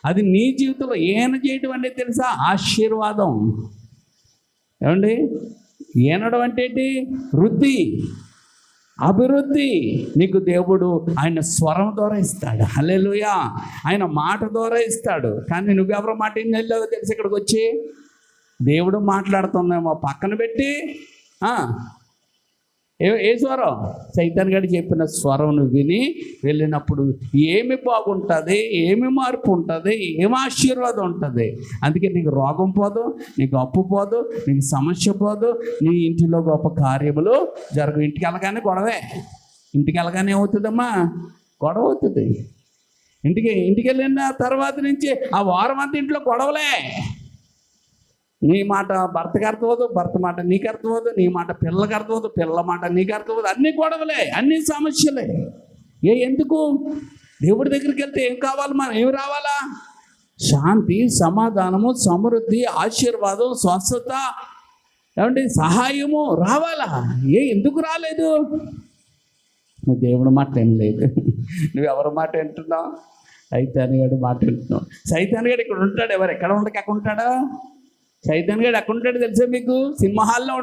అది నీ జీవితంలో ఏన చేయడం అంటే తెలుసా? ఆశీర్వాదం. ఏమండి? ఏనడం అంటే ఏంటి? వృద్ధి, అభివృద్ధి నీకు దేవుడు ఆయన స్వరం ద్వారా ఇస్తాడు. హల్లెలూయా. ఆయన మాట ద్వారా ఇస్తాడు. కానీ నువ్వెవరో మాట ఏం వెళ్ళావో తెలిసి ఇక్కడికి వచ్చి దేవుడు మాట్లాడుతుందేమో పక్కన పెట్టి ఏ స్వరం? సైతాన్ గారు చెప్పిన స్వరం నువ్వు విని వెళ్ళినప్పుడు ఏమి బాగుంటుంది, ఏమి మార్పు ఉంటుంది, ఏమి ఆశీర్వాదం ఉంటుంది. అందుకే నీకు రోగం పోదు, నీకు అప్పు పోదు, నీకు సమస్య పోదు, నీ ఇంటిలో గొప్ప కార్యములు జరగవు. ఇంటికి వెళ్ళగానే గొడవే. ఇంటికి వెళ్ళగానే ఏమవుతుందమ్మా? గొడవ అవుతుంది. ఇంటికి వెళ్ళిన తర్వాత నుంచి ఆ వారం అంతా ఇంట్లో గొడవలే. నీ మాట భర్తకి అర్థమవుదు, భర్త మాట నీకు అర్థమవుదు, నీ మాట పిల్లకి అర్థమవుదు, పిల్లల మాట నీకు అర్థమవుదు. అన్నీ గొడవలే, అన్నీ సమస్యలే. ఎందుకు? దేవుడి దగ్గరికి వెళ్తే ఏం కావాలి? మనం ఏమి రావాలా? శాంతి, సమాధానము, సమృద్ధి, ఆశీర్వాదం, స్వస్థత, ఏమంటే సహాయము రావాలా? ఎందుకు రాలేదు? నువ్వు దేవుడి మాట ఏం లేదు, నువ్వు ఎవరి మాట వింటున్నావు? సైతాన్ గారి మాట వింటున్నావు. సైతాన్ గారు ఇక్కడ ఉంటాడు. ఎవరు ఎక్కడ ఉండక ఎక్కడ ఉంటాడా? సైతాన్ గారు ఎక్కడ ఉంటాడు తెలుసా మీకు? సినిమా హాల్లో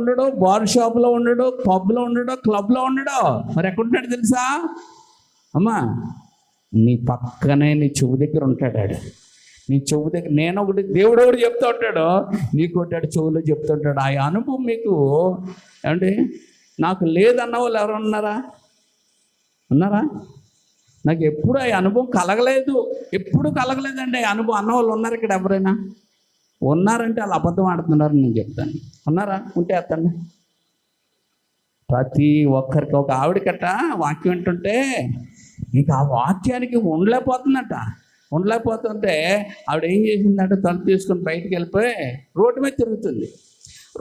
ఉండడు, బార్ షాప్లో ఉండడు, పబ్లో ఉండడు, క్లబ్లో ఉండడు. మరి ఎక్కడుంటాడు తెలుసా అమ్మా? నీ పక్కనే నీ చెవు దగ్గర ఉంటాడు. నీ చెవు దగ్గర నేను ఒకటి, దేవుడు ఒకటి చెప్తూ ఉంటాడు, నీకు ఒకటి చెవులో చెప్తుంటాడు. ఆ అనుభవం మీకు ఏమండి? నాకు లేదన్న వాళ్ళు ఎవరు ఉన్నారా? ఉన్నారా? నాకు ఎప్పుడు ఆ అనుభవం కలగలేదు, ఎప్పుడు కలగలేదండి ఆ అనుభవం. అన్న వాళ్ళు ఉన్నారు ఇక్కడ? ఎవరైనా ఉన్నారంటే వాళ్ళు అబద్ధం ఆడుతున్నారని నేను చెప్తాను. ఉన్నారా? ఉంటే అత్తండి. ప్రతి ఒక్కరికి ఒక ఆవిడకట వాక్యం వింటుంటే ఇక ఆ వాక్యానికి ఉండలేకపోతుంటే ఆవిడ ఏం చేసిందంటే తలుపు తీసుకొని బయటికి వెళ్ళిపోయి రోడ్డు మీద తిరుగుతుంది.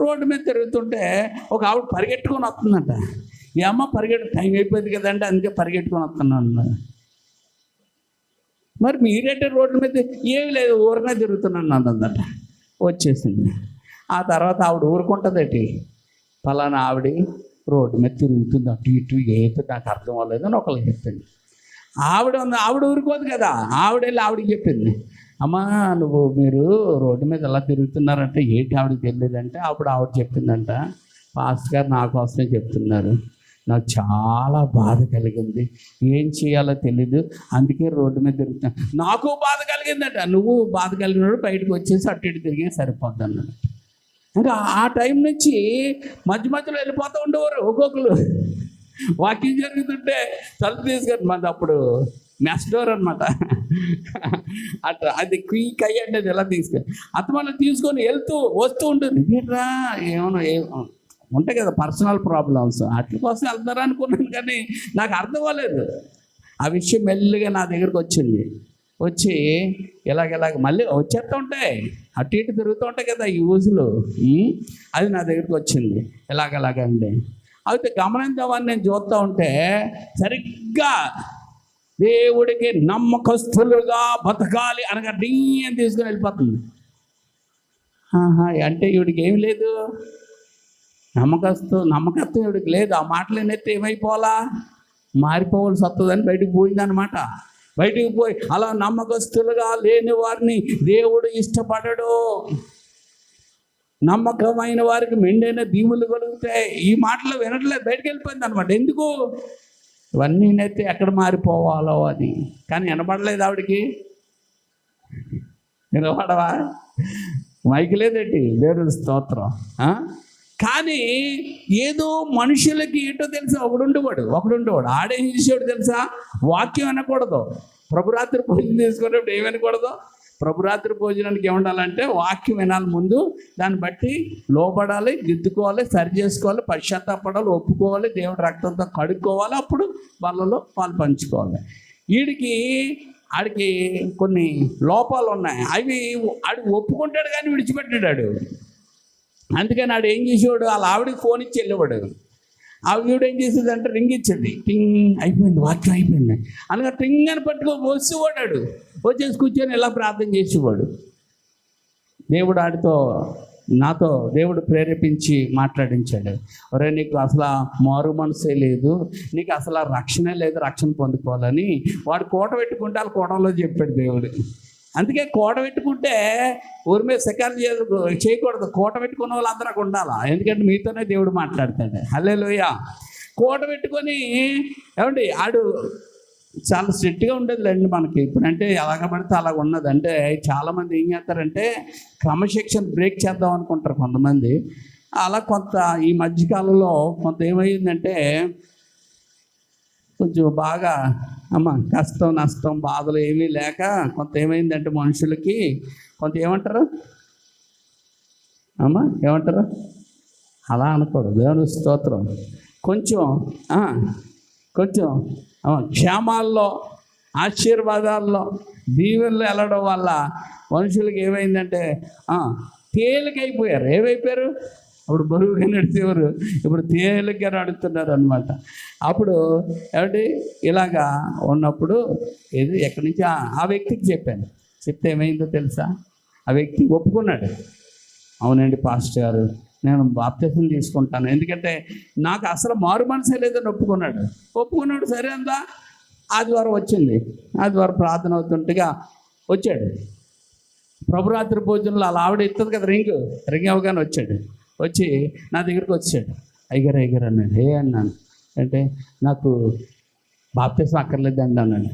రోడ్డు మీద తిరుగుతుంటే ఒక ఆవిడ పరిగెట్టుకొని వస్తుందంట. ఈ అమ్మ టైం అయిపోయింది కదంటే అందుకే పరిగెట్టుకొని వస్తున్నాను. మరి మీరేంటే రోడ్ల మీద? ఏమి లేదు, ఊరినే తిరుగుతున్నాను అన్నదట. వచ్చేసింది. ఆ తర్వాత ఆవిడ ఊరుకుంటుందటి, పలానా ఆవిడ రోడ్డు మీద తిరుగుతుంది అటు ఇటు, ఏదో నాకు అర్థం అవ్వలేదు అని ఒకరికి చెప్పింది. ఆవిడ ఊరుకోదు కదా, ఆవిడకి చెప్పింది, అమ్మా మీరు రోడ్డు మీద ఎలా తిరుగుతున్నారంటే ఏంటి ఆవిడకి తెలియదంటే అప్పుడు ఆవిడ చెప్పిందంట, పాస్టర్ గారు నా కోసమే చెప్తున్నారు, నాకు చాలా బాధ కలిగింది, ఏం చేయాలో తెలీదు, అందుకే రోడ్డు మీద తిరుగుతాను. నాకు బాధ కలిగిందట. నువ్వు బాధ కలిగినాడు బయటకు వచ్చేసి అటు ఇటు తిరిగే సరిపోద్ది అన్నాడు. ఇంకా ఆ టైం నుంచి మధ్యలో వెళ్ళిపోతూ ఉండేవారు ఒక్కొక్కరు. వాకింగ్ జరుగుతుంటే తలుపు తీసుకొని, మనది అప్పుడు మెస్ డోర్ అనమాట, అట్లా అది క్విక్ అయ్యండి, అది ఎలా తీసుకొని అతను తీసుకొని వస్తూ ఉంటుంది. ఏంట్రా ఏమో ఉంటాయి కదా పర్సనల్ ప్రాబ్లమ్స్, వాటి కోసం వెళ్తారా అనుకున్నాను, కానీ నాకు అర్థం అవ్వలేదు. ఆ విషయం మెల్లిగా నా దగ్గరకు వచ్చి ఇలాగ మళ్ళీ వచ్చేస్తూ ఉంటాయి, అటు ఇటు తిరుగుతూ ఉంటాయి కదా ఈ ఊసులు. అది నా దగ్గరికి వచ్చింది ఇలాగండి. అయితే గమనిద్దామని నేను చూస్తూ ఉంటే సరిగ్గా దేవుడికి నమ్మకస్తులుగా బతకాలి అనగా అని తీసుకుని వెళ్ళిపోతుంది. అంటే ఈవిడికి ఏమి లేదు, నమ్మకత్వం ఈవిడికి లేదు. ఆ మాటలు నెత్తి ఏమైపోవాలా, మారిపోవాల్సి వస్తుందని బయటకు పోయిందనమాట. బయటికి పోయి అలా నమ్మకస్తులుగా లేని వారిని దేవుడు ఇష్టపడడు. నమ్మకమైన వారికి మెండైన దీవులు కలుగుతాయి. ఈ మాటలు వినట్లేదు, బయటకు వెళ్ళిపోయింది అనమాట. ఎందుకు? ఇవన్నీ నెత్తి ఎక్కడ మారిపోవాలో అది. కానీ వినపడలేదు ఆవిడికి. వినపడవా? మైకి లేదేంటి? దేవుడి స్తోత్రం. కానీ ఏదో మనుషులకి ఏంటో తెలుసా, ఒకడుండేవాడు ఆడేం చేసేవాడు తెలుసా, వాక్యం వినకూడదు. ప్రభురాత్రి భోజనం తీసుకునేప్పుడు ఏం వినకూడదు, ప్రభురాత్రి భోజనానికి ఏముండాలంటే వాక్యం వినాలి ముందు, దాన్ని బట్టి లోపడాలి, దిద్దుకోవాలి, సరి చేసుకోవాలి, పశ్చాత్తాపడాలి, ఒప్పుకోవాలి, దేవుడి రక్తంతో కడుక్కోవాలి, అప్పుడు వాళ్ళలో పాలు పంచుకోవాలి. ఆడికి కొన్ని లోపాలు ఉన్నాయి, అవి ఆడు ఒప్పుకుంటాడు కానీ విడిచిపెట్టాడు. అందుకని ఆడు ఏం చేసేవాడు, వాళ్ళ ఆవిడకి ఫోన్ ఇచ్చి వెళ్ళేవాడు. ఆవిడ ఏం చేసేదంటే రింగ్ ఇచ్చేది, టింగ్ అయిపోయింది, వాక్యం అయిపోయింది అనగా టింగ్ అని వచ్చేవాడు. వచ్చేసి కూర్చొని ఇలా ప్రార్థన చేసేవాడు. నాతో దేవుడు ప్రేరేపించి మాట్లాడించాడు, ఒరే నీకు అసలు మారు మనసే లేదు, నీకు అసలు రక్షణే లేదు, రక్షణ పొందుకోవాలని. వాడు కోట పెట్టుకుంటే వాళ్ళ కోటలో చెప్పాడు దేవుడు. అందుకే కోట పెట్టుకుంటే ఊరి మీద సెకండ్ చేయకూడదు. కోట పెట్టుకున్న వాళ్ళందరూ అక్కడ ఉండాలా, ఎందుకంటే మీతోనే దేవుడు మాట్లాడతాడు. హల్లెలూయా. కోట పెట్టుకొని ఏమండి ఆడు చాలా స్ట్రిక్ట్గా ఉండేదిలేండి మనకి. ఇప్పుడంటే ఎలాగ పడితే అలాగ ఉన్నది. అంటే చాలామంది ఏం చేస్తారంటే క్రమశిక్షణ బ్రేక్ చేద్దాం అనుకుంటారు కొంతమంది. అలా కొంత ఈ మధ్యకాలంలో కొంత ఏమైందంటే కొంచెం బాగా కష్టం నష్టం బాధలు ఏమీ లేక కొంత ఏమైందంటే మనుషులకి కొంత ఏమంటారు అలా అనకూడదు, దేవుని స్తోత్రం. కొంచెం క్షేమాల్లో, ఆశీర్వాదాల్లో, దీవెనలో వెళ్ళడం వల్ల మనుషులకి ఏమైందంటే తేలికైపోయారు. ఏమైపోయారు? అప్పుడు బరువుగా నడిచేవారు, ఇప్పుడు తేలిగ్గా నడుస్తున్నారు అనమాట. అప్పుడు ఏమిటి ఇలాగా ఉన్నప్పుడు ఎక్కడి నుంచి ఆ వ్యక్తికి చెప్తే ఏమైందో తెలుసా, ఆ వ్యక్తి ఒప్పుకున్నాడు. అవునండి పాస్టర్ గారు, నేను బాప్తిసం తీసుకుంటాను, ఎందుకంటే నాకు అసలు మారు మనసే లేదని ఒప్పుకున్నాడు. సరే అందా. ఆదివారం వచ్చింది, ఆదివారం ప్రార్థన అవుతుంటగా వచ్చాడు. ప్రభురాత్రి భోజనంలో అలా ఆవిడ ఇస్తుంది కదా రింగ్ అవగానే వచ్చి నా దగ్గరికి వచ్చాడు. అయ్యగారు అన్నాడు. అన్నాను అంటే నాకు బాప్తిసం అక్కర్లేదండి అన్నాడు.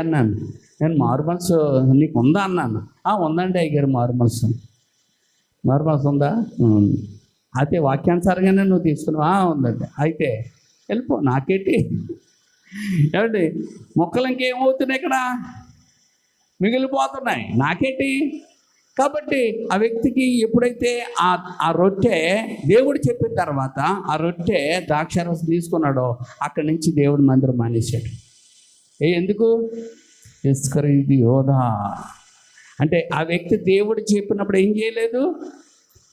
అన్నాను, నేను మారు మనసు నీకు ఉందా అన్నాను. ఉందండి అయ్యగారు, మారు మనసు ఉందా? అయితే వాక్యానుసారంగానే నువ్వు తీసుకున్నావా? ఉందండి. అయితే వెళ్ళిపో, నాకేంటి ఏమండి మొక్కలు ఇంకేమవుతున్నాయి ఇక్కడ, మిగిలిపోతున్నాయి, నాకేంటి. కాబట్టి ఆ వ్యక్తికి ఎప్పుడైతే ఆ రొట్టె దేవుడు చెప్పిన తర్వాత ఆ రొట్టె ద్రాక్షారసం తీసుకున్నాడో అక్కడి నుంచి దేవుడి మందిరం మానేశాడు. ఎందుకు? ఇస్కరియోతు యోధా అంటే ఆ వ్యక్తి దేవుడు చెప్పినప్పుడు ఏం చేయలేదు,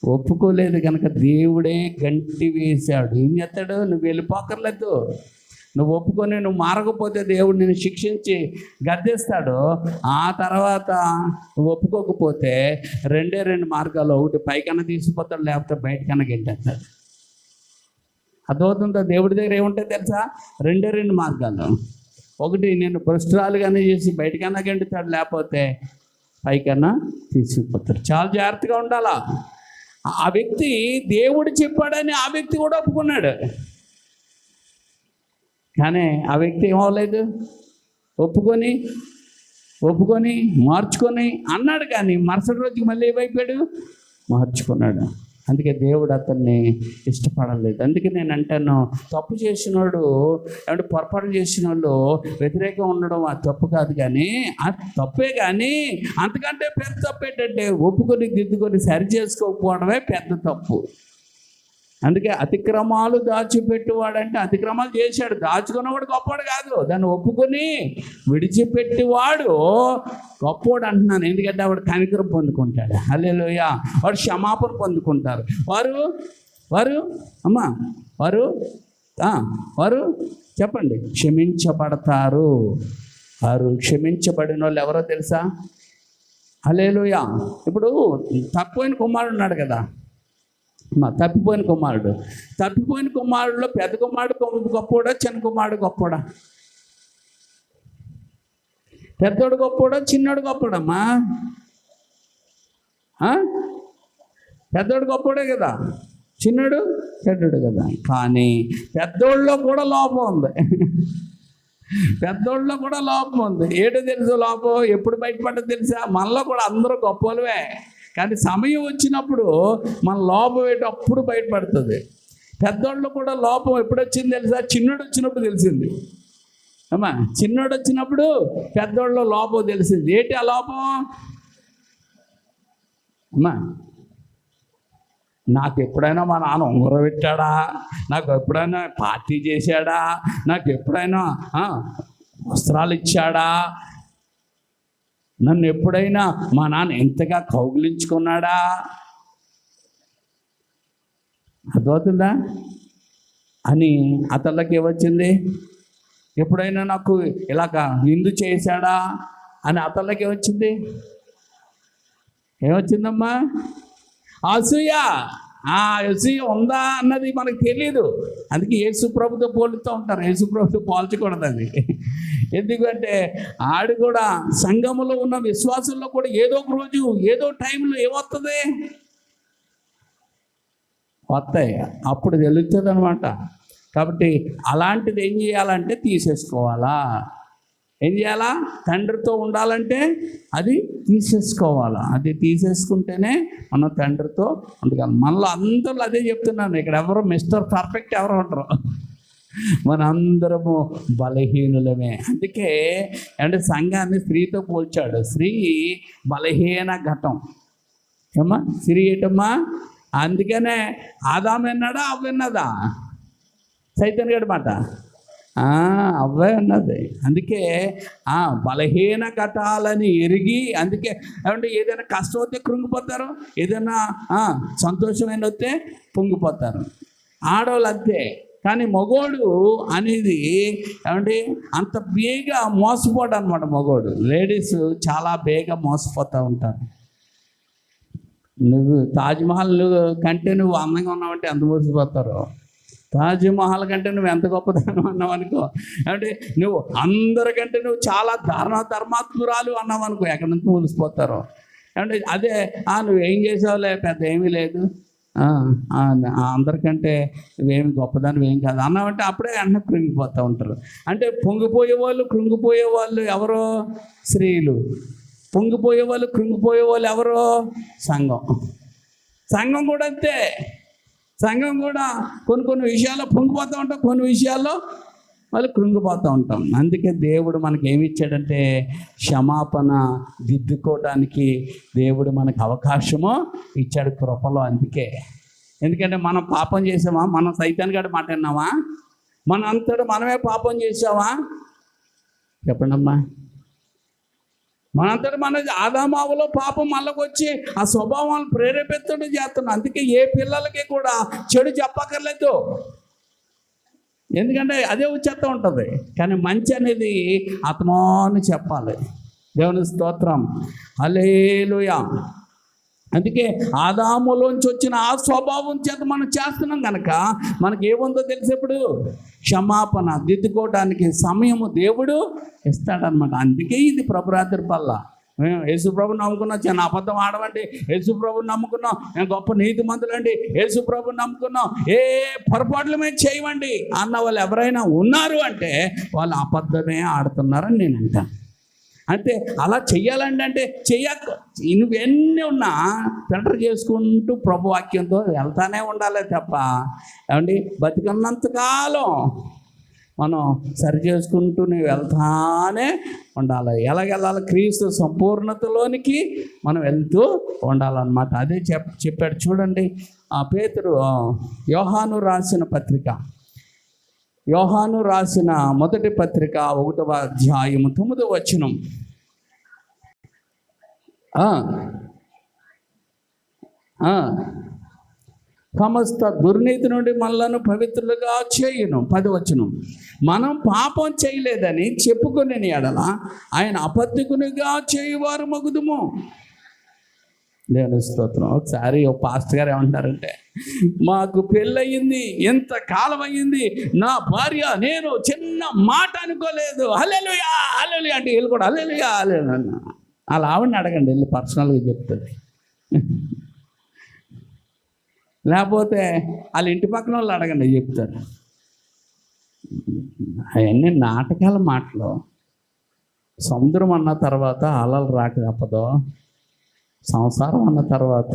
ఒప్పుకోలేదు కనుక దేవుడే గంటి వేశాడు. ఏం చేస్తాడు? నువ్వు వెళ్ళిపోకర్లేదు, నువ్వు ఒప్పుకొని నువ్వు మారకపోతే దేవుడు నిన్ను శిక్షించి గద్దిస్తాడు. ఆ తర్వాత నువ్వు ఒప్పుకోకపోతే రెండు మార్గాలు, ఒకటి పైకన్నా తీసుకుపోతాడు, లేకపోతే బయటకన్నా గెంటేస్తాడు. అర్థమవుతుందో? దేవుడి దగ్గర ఏముంటుంది తెలుసా? రెండు మార్గాలు. ఒకటి నేను భ్రష్టురాలుగానే చేసి బయటకన్నా గెంటుతాడు, లేకపోతే పైకన్నా తీసుకుపోతాడు. చాలా జాగ్రత్తగా ఉండాలా. ఆ వ్యక్తి దేవుడు చెప్పాడని ఆ వ్యక్తి కూడా ఒప్పుకున్నాడు, కానీ ఆ వ్యక్తి ఏమవ్వలేదు, ఒప్పుకొని మార్చుకొని అన్నాడు, కానీ మరుసటి రోజుకి మళ్ళీ ఏమైపోయాడు, మార్చుకున్నాడు. అందుకే దేవుడు అతన్ని ఇష్టపడలేదు. అందుకే నేను అంటాను, తప్పు చేసినోడు ఏమంటే పొరపాటు చేసిన వాళ్ళు వ్యతిరేకంగా ఉండడం అది తప్పు కాదు, కానీ అది తప్పే. కానీ అంతకంటే పెద్ద తప్పు ఏంటంటే ఒప్పుకొని దిద్దుకొని సరి చేసుకోకపోవడమే పెద్ద తప్పు. అందుకే అతిక్రమాలు దాచిపెట్టువాడంటే అతిక్రమాలు చేశాడు, దాచుకున్నవాడు గొప్పవాడు కాదు, దాన్ని ఒప్పుకొని విడిచిపెట్టేవాడు గొప్పవాడు అంటున్నాను. ఎందుకంటే వాడు కనికరం పొందుకుంటాడు. హల్లెలూయా. వాడు క్షమాపణ పొందుకుంటారు. వారు చెప్పండి, క్షమించబడతారు. వారు క్షమించబడిన వాళ్ళు ఎవరో తెలుసా? హల్లెలూయా. ఇప్పుడు తక్కువైన కుమారుడు ఉన్నాడు కదా, తప్పిపోయిన కుమారుడులో పెద్ద కుమారుడు గొప్పోడా, చిన్న కుమారుడు గొప్పోడా? పెద్దోడు గొప్పోడా, చిన్నోడు గొప్పోడమ్మా? పెద్దోడు గొప్పోడే కదా, చిన్నోడు చెడ్డోడు కదా. కానీ పెద్దోళ్ళలో కూడా లోపం ఉంది. ఏంటో తెలుసు లోపం? ఎప్పుడు బయటపడ్డది తెలుసా? మనలో కూడా అందరూ గొప్పలవే, కానీ సమయం వచ్చినప్పుడు మన లోపం ఏంటో అప్పుడు బయటపడుతుంది. పెద్దోళ్ళు కూడా లోపం ఎప్పుడు వచ్చింది తెలుసా? చిన్నోడు వచ్చినప్పుడు తెలిసింది. చిన్నోడు వచ్చినప్పుడు పెద్దోళ్ళలో లోపం తెలిసింది. ఏంటి ఆ లోపం? నాకు ఎప్పుడైనా మా నాన్న ఉంగరం పెట్టాడా, నాకు ఎప్పుడైనా పార్టీ చేశాడా, నాకు ఎప్పుడైనా వస్త్రాలు ఇచ్చాడా, నన్ను ఎప్పుడైనా మా నాన్న ఎంతగా కౌగిలించుకున్నాడా? అర్థమవుతుందా అని అతళ్ళకి ఏమొచ్చింది? ఎప్పుడైనా నాకు ఇలాగ విందు చేశాడా అని అతళ్ళకి ఏమొచ్చిందమ్మా? అసూయ. అసూయ ఉందా అన్నది మనకు తెలియదు. అందుకే యేసు ప్రభుతో పోలుతూ ఉంటారు. యేసు ప్రభుతో పోల్చకూడదు అది. ఎందుకంటే ఆడు కూడా సంఘములో ఉన్న విశ్వాసంలో కూడా ఏదో ఒక రోజు ఏదో టైంలో ఏమొస్తుంది, వస్తాయి, అప్పుడు తెలుస్తుంది అనమాట. కాబట్టి అలాంటిది ఏం చేయాలంటే తీసేసుకోవాలా. ఏం చేయాలా? తండ్రితో ఉండాలంటే అది తీసేసుకోవాలా. అది తీసేసుకుంటేనే మనం తండ్రితో ఉండగలం. మనలో అందరూ అదే చెప్తున్నాను. ఇక్కడ ఎవరు మిస్టర్ పర్ఫెక్ట్ ఎవరు ఉండరు, మనందరము బలహీనులమే. అందుకే అంటే సంఘాన్ని స్త్రీతో పోల్చాడు. స్త్రీ బలహీన ఘటం. ఏమ్మా స్త్రీ ఏంటమ్మా? అందుకనే ఆదాము విన్నాడా, అవ్వ విన్నదా? సైతాన్ గడి మాట అవ్వే ఉన్నది. అందుకే బలహీన ఘటాలని ఎరిగి, అందుకే ఏమంటే ఏదైనా కష్టం వస్తే కృంగిపోతారు, ఏదైనా సంతోషమైన వస్తే పొంగిపోతారు. ఆడవాళ్ళు అంతే. కానీ మగోడు అనేది ఏమంటే అంత బేగా మోసపోడు అనమాట. మగోడు, లేడీస్ చాలా బేగా మోసపోతూ ఉంటారు. నువ్వు తాజ్మహల్ కంటే నువ్వు అందంగా ఉన్నావంటే ఎంత మోసపోతారో, తాజ్మహల్ కంటే నువ్వు ఎంత గొప్పదానం అన్నావు అనుకో, అంటే నువ్వు అందరికంటే నువ్వు చాలా ధర్మాత్మురాలు అన్నావు అనుకో, ఎక్కడి నుంచి ములిసిపోతారో. అంటే అదే నువ్వేం చేసావులే, పెద్ద ఏమీ లేదు, అందరికంటే నువ్వేమి గొప్పదాన్ని ఏం కాదు అన్నావంటే అప్పుడే అన్న కృంగిపోతూ ఉంటారు. అంటే కృంగిపోయే వాళ్ళు ఎవరో? స్త్రీలు. కృంగిపోయే వాళ్ళు ఎవరో? సంఘం కూడా అంతే. సంఘం కూడా కొన్ని విషయాల్లో పొంగిపోతూ ఉంటాం, కొన్ని విషయాల్లో మళ్ళీ కృంగిపోతూ ఉంటాం. అందుకే దేవుడు మనకి ఏమి ఇచ్చాడంటే క్షమాపణ దిద్దుకోవడానికి దేవుడు మనకు అవకాశము ఇచ్చాడు కృపలో. ఎందుకంటే మనం పాపం చేసామా? మనం సైతాన్ గారి మాట విన్నామా? మన అంతటా మనమే పాపం చేసావా? చెప్పండమ్మా. మనంతటా మన ఆదామావులో పాపం మళ్ళకొచ్చి ఆ స్వభావాలను ప్రేరేపించడం చేస్తున్నాం. అందుకే ఏ పిల్లలకి కూడా చెడు చెప్పక్కర్లేదు, ఎందుకంటే అదే వచ్చేస్తూ ఉంటుంది. కానీ మంచి అనేది ఆత్మాను చెప్పాలి. దేవుని స్తోత్రం, హల్లెలూయా. అందుకే ఆదాములోంచి వచ్చిన ఆ స్వభావం చేత మనం చేస్తున్నాం కనుక మనకి ఏముందో తెలిసేప్పుడు క్షమాపణ దిద్దుకోవడానికి సమయము దేవుడు ఇస్తాడనమాట. అందుకే ఇది ప్రభురాత్రి పల్ల యేసుప్రభుని నమ్ముకున్నాం, చిన్న అబద్ధం ఆడమండి, యేసుప్రభుని నమ్ముకున్నాం, నేను గొప్ప నీతి మంతులండి, యేసుప్రభుని నమ్ముకున్నాం, ఏ పొరపాట్లు మేము చేయమండి అన్న వాళ్ళు ఎవరైనా ఉన్నారు అంటే వాళ్ళు అబద్ధమే ఆడుతున్నారని నేను అంటాను. అంటే అలా చెయ్యాలండి అంటే నువ్వెన్ని ఉన్నా ఫిల్టర్ చేసుకుంటూ ప్రభు వాక్యంతో వెళ్తానే ఉండాలి తప్ప ఏమండి బతికున్నంతకాలం మనం సరి చేసుకుంటూ నువ్వు వెళ్తానే ఉండాలి. ఎలాగెళ్ళాలి? క్రీస్తు సంపూర్ణతలోనికి మనం వెళ్తూ ఉండాలన్నమాట. అదే చెప్పాడు చూడండి. పేతురు యోహాను రాసిన పత్రిక, యోహాను రాసిన మొదటి పత్రిక 1వ అధ్యాయము 9వ వచనం. సమస్త దుర్నీతి నుండి మనలను పవిత్రులుగా చేయును. 10వ వచనం. మనం పాపం చేయలేదని చెప్పుకునే ఎడల ఆయన అబద్ధికునిగా చేయువారు మగుదుము. దేవుని స్తోత్రం. ఒకసారి ఒక పాస్టర్ గారు ఏమంటారంటే, మాకు పెళ్ళయింది, ఎంత కాలం అయ్యింది, నా భార్య నేను చిన్న మాట అనుకోలేదు, హల్లెలూయా హల్లెలూయా అంటే వీళ్ళు కూడా హల్లెలూయా హల్లెలూయా అన్న. అలా ఆవిడని అడగండి, వెళ్ళి పర్సనల్గా చెప్తుంది. లేకపోతే వాళ్ళ ఇంటి పక్కన వాళ్ళు అడగండి, చెప్తారు. అవన్నీ నాటకాల మాటలు. సముద్రం అన్న తర్వాత అలలు రాక తప్పదో, సంసారం అన్న తర్వాత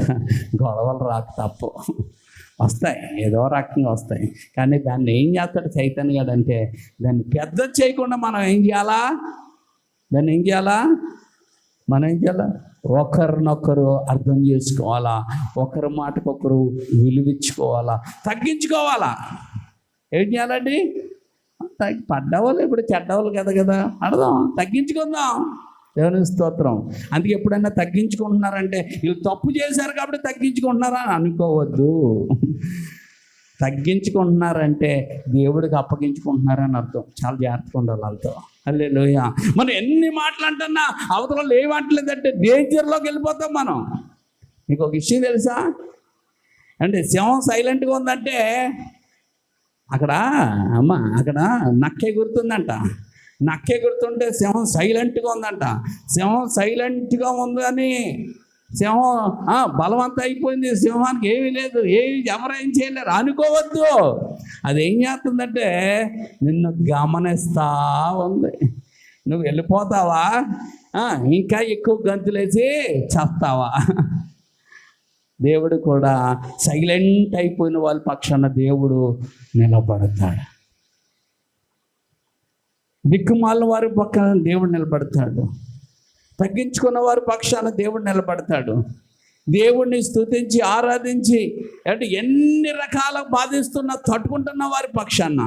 గొడవలు రాక తప్పు వస్తాయి, ఏదో రకంగా వస్తాయి. కానీ దాన్ని ఏం చేస్తాడు చైతన్య గారు అంటే, దాన్ని పెద్ద చేయకుండా మనం ఏం చేయాలా? మనం ఏం చేయాలా? ఒకరినొకరు అర్థం చేసుకోవాలా, ఒకరి మాటకొకరు విలువించుకోవాలా, తగ్గించుకోవాలా. ఏం చేయాలండి? పడ్డవాళ్ళు ఇప్పుడు చెడ్డవాళ్ళు కదా అడదాం, తగ్గించుకుందాం. దేవుని స్తోత్రం. అందుకే ఎప్పుడైనా తగ్గించుకుంటున్నారంటే వీళ్ళు తప్పు చేశారు కాబట్టి తగ్గించుకుంటున్నారా అని అనుకోవద్దు. తగ్గించుకుంటున్నారంటే దేవుడికి అప్పగించుకుంటున్నారని అర్థం. చాలా జాగ్రత్తగా ఉండాలి వాళ్ళతో. హల్లెలూయా. మనం ఎన్ని మాటలు అంటున్నా అవతల ఏ మాటలేదంటే డేంజర్లోకి వెళ్ళిపోతాం మనం. మీకు ఒక విషయం తెలుసా? అంటే సింహం సైలెంట్గా ఉందంటే అక్కడ నక్కే గుర్తుందంట. నక్కే గుర్తుంటే సింహం సైలెంట్గా ఉందంట. సింహం సైలెంట్గా ఉందని సింహం బలవంతం అయిపోయింది, సింహానికి ఏమీ లేదు, ఎవరేం చేయలేరు అనుకోవద్దు. అది ఏం చేస్తుందంటే నిన్ను గమనిస్తా ఉంది. నువ్వు వెళ్ళిపోతావా, ఇంకా ఎక్కువ గంతులేసి చేస్తావా? దేవుడు కూడా సైలెంట్ అయిపోయిన వాళ్ళ పక్షాన దేవుడు నిలబడతాడు. దిక్కుమాలిన వారి పక్కన దేవుడు నిలబడతాడు. తగ్గించుకున్న వారి పక్షాన దేవుడు నిలబడతాడు. దేవుడిని స్తుతించి ఆరాధించి అంటే ఎన్ని రకాల బాధిస్తున్నా తట్టుకుంటున్న వారి పక్షాన,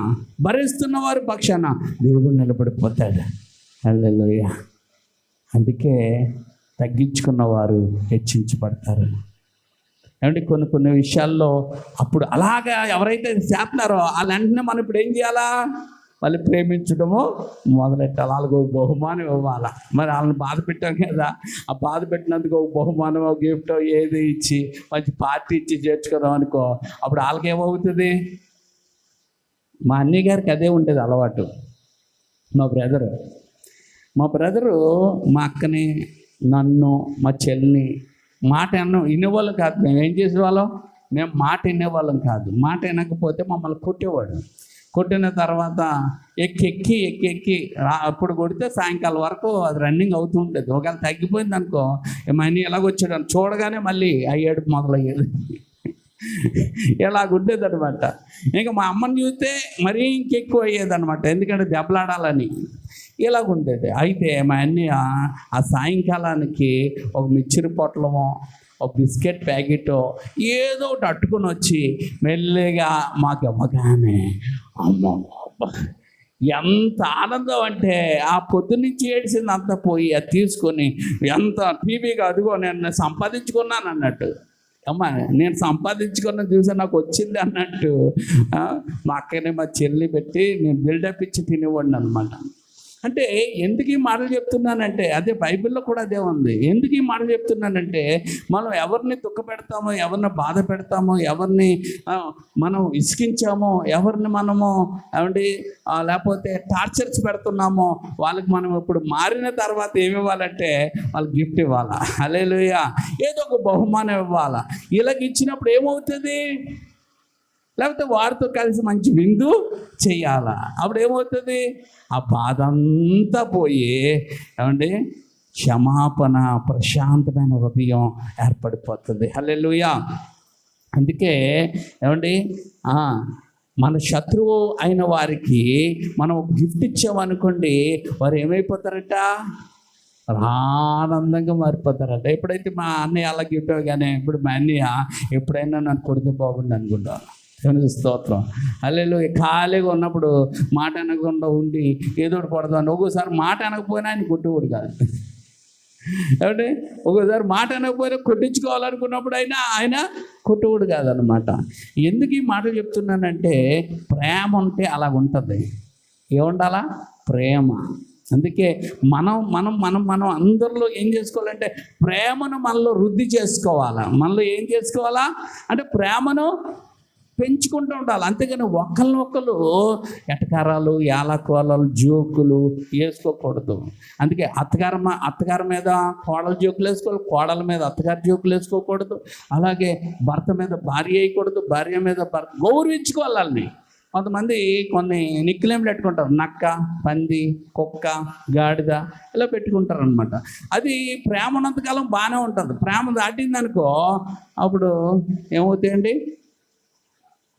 భరిస్తున్న వారి పక్షాన దేవుడు నిలబడిపోతాడు. హల్లెలూయా. అందుకే తగ్గించుకున్న వారు హెచ్చించబడతారు. ఏమంటే కొన్ని విషయాల్లో అప్పుడు అలాగా ఎవరైతే చేస్తున్నారో వాళ్ళంటే మనం ఇప్పుడు ఏం చేయాలా? వాళ్ళు ప్రేమించడము మొదలెట్టాలి. వాళ్ళకు బహుమానం ఇవ్వాలా. మరి వాళ్ళని బాధ పెట్టాం కదా, ఆ బాధ పెట్టినందుకు ఒక బహుమానమో గిఫ్టో ఏది ఇచ్చి మంచి పార్టీ ఇచ్చి చేర్చుకుందాం అనుకో, అప్పుడు వాళ్ళకి ఏమవుతుంది? మా అన్నయ్య గారికి అదే ఉండేది అలవాటు. మా బ్రదరు మా అక్కని, నన్ను, మా చెల్లిని మాట వినేవాళ్ళం కాదు. మేము ఏం చేసేవాళ్ళం? మేము మాట వినేవాళ్ళం కాదు. మాట వినకపోతే మమ్మల్ని కొట్టేవాడు. కొట్టిన తర్వాత ఎక్కి అప్పుడు కొడితే సాయంకాలం వరకు అది రన్నింగ్ అవుతూ ఉంటుంది. ఒకవేళ తగ్గిపోయింది అనుకో, మనీ ఎలాగొచ్చాడు అని చూడగానే మళ్ళీ అయ్యాడు మొదలయ్యేది. ఇలాగుండేదనమాట. ఇంకా మా అమ్మని చూస్తే మరీ ఇంకెక్కువ అయ్యేదనమాట, ఎందుకంటే దెబ్బలాడాలని. ఇలాగుండేది. అయితే మా అన్నయ్య ఆ సాయంకాలానికి ఒక మిక్చర్ పొట్లమో ఒక బిస్కెట్ ప్యాకెటో ఏదో ఒకటి అట్టుకుని వచ్చి మెల్లిగా మాకు ఇవ్వగానే అమ్మ ఎంత ఆనందం అంటే ఆ పొద్దున్నుంచి ఏడిసింది అంతా పోయి అది తీసుకొని ఎంత టీవీగా అదిగో నేను సంపాదించుకున్నాను అన్నట్టు. అమ్మా నేను సంపాదించుకున్న చూసా నాకు వచ్చింది అన్నట్టు మా అక్కనే మా చెల్లి పెట్టి నేను బిల్డప్ ఇచ్చి తినేవాడిని అనమాట. అంటే ఎందుకు ఈ మాటలు చెప్తున్నానంటే అదే బైబిల్లో కూడా అదే ఉంది. ఎందుకు ఈ మాటలు చెప్తున్నానంటే మనం ఎవరిని దుఃఖపెడతామో, ఎవరిని బాధ పెడతామో, ఎవరిని మనం ఇసికించామో, ఎవరిని మనము ఏమండి లేకపోతే టార్చర్స్ పెడుతున్నామో వాళ్ళకి మనం ఇప్పుడు మారిన తర్వాత ఏమి ఇవ్వాలంటే వాళ్ళకి గిఫ్ట్ ఇవ్వాలా, హల్లెలూయా, ఏదో ఒక బహుమానం ఇవ్వాలా. ఇలాగ ఇచ్చినప్పుడు ఏమవుతుంది? లేకపోతే వారితో కలిసి మంచి విందు చేయాలా. అప్పుడు ఏమవుతుంది? ఆ బాధ అంతా పోయి ఏమండి క్షమాపణ, ప్రశాంతమైన హృదయం ఏర్పడిపోతుంది. హల్లెలూయా. అందుకే ఏమండి మన శత్రువు అయిన వారికి మనం గిఫ్ట్ ఇచ్చామనుకోండి, వారు ఏమైపోతారట? ఆనందంగా మారిపోతారట. ఎప్పుడైతే మా అన్నయ్య అలా గిఫ్ట్ కానీ ఇప్పుడు మా అన్నయ్య ఎప్పుడైనా నన్ను కొడితే బాగుండు అనుకుంటాను. దేవుని స్తోత్రం, హల్లెలూయా. ఖాళీగా ఉన్నప్పుడు మాట అనకుండా ఉండి ఏదో ఒకటి కొడతాను. ఒక్కోసారి మాట అనకపోయినా ఆయన కొట్టేవాడు కాదు. ఏమంటే ఒక్కోసారి మాట అనకపోయినా కొట్టించుకోవాలనుకున్నప్పుడు ఆయన కొట్టేవాడు కాదనమాట. ఎందుకు ఈ మాటలు చెప్తున్నానంటే ప్రేమ ఉంటే అలా ఉంటుంది. ఏముండాలా? ప్రేమ. అందుకే మనం అందరిలో ఏం చేసుకోవాలంటే ప్రేమను మనలో వృద్ధి చేసుకోవాలా. మనలో ఏం చేసుకోవాలా అంటే ప్రేమను పెంచుకుంటూ ఉండాలి. అంతేగాని ఒకళ్ళు ఎటకారాలు, యాలకోలాలు, జోకులు వేసుకోకూడదు. అందుకే అత్తగారి మీద కోడలు జోకులు వేసుకోవాలి, కోడల మీద అత్తగారి జోకులు వేసుకోకూడదు. అలాగే భర్త మీద భార్య వేయకూడదు, భార్య మీద భర్త. గౌరవించుకోవాలి వాళ్ళని. కొంతమంది కొన్ని నిక్కులేం పెట్టుకుంటారు, నక్క, పంది, కుక్క, గాడిద ఇలా పెట్టుకుంటారు అనమాట. అది ప్రేమ ఉన్నంతకాలం బాగానే ఉంటుంది. ప్రేమ దాటిందనుకో అప్పుడు ఏమవుతాయండి?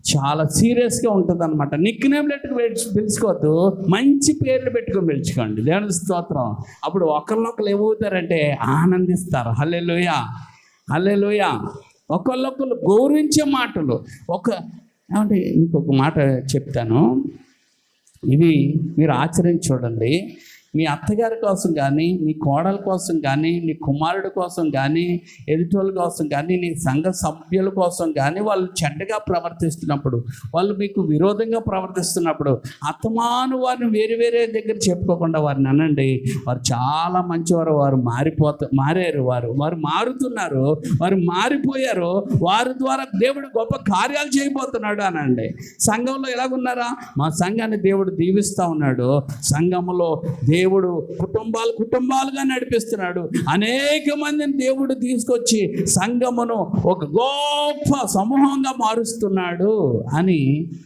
చాలా సీరియస్గా ఉంటుంది అనమాట. నిక్నేమ్లు పిలుచుకోవద్దు, మంచి పేర్లు పెట్టుకొని పిలుచుకోండి. దేవుని స్తోత్రం. అప్పుడు ఒకళ్ళొకరు ఏమవుతారంటే ఆనందిస్తారు. హల్లెలూయా, హల్లెలూయా. ఒకళ్ళొకరు గౌరవించే మాటలు. ఏమంటే ఇంకొక మాట చెప్తాను, ఇది మీరు ఆచరించి చూడండి. మీ అత్తగారి కోసం కానీ, మీ కోడల కోసం కానీ, నీ కుమారుడి కోసం కానీ, ఎదుటోళ్ళ కోసం కానీ, నీ సంఘ సభ్యుల కోసం కానీ వాళ్ళు చెడ్డగా ప్రవర్తిస్తున్నప్పుడు, వాళ్ళు మీకు విరోధంగా ప్రవర్తిస్తున్నప్పుడు అత్తమాను వారిని వేరే దగ్గర చెప్పుకోకుండా వారిని అనండి, వారు చాలా మంచివారు, వారు మారారు, వారు మారుతున్నారు, వారు మారిపోయారు, వారి ద్వారా దేవుడు గొప్ప కార్యాలు చేయబోతున్నాడు అనండి. సంఘంలో ఎలాగున్నారా? మా సంఘాన్ని దేవుడు దీవిస్తూ ఉన్నాడు. సంఘంలో దేవుడు కుటుంబాలుగా నడిపిస్తున్నాడు. అనేక మందిని దేవుడు తీసుకొచ్చి సంఘమును ఒక గొప్ప సమూహంగా మారుస్తున్నాడు అని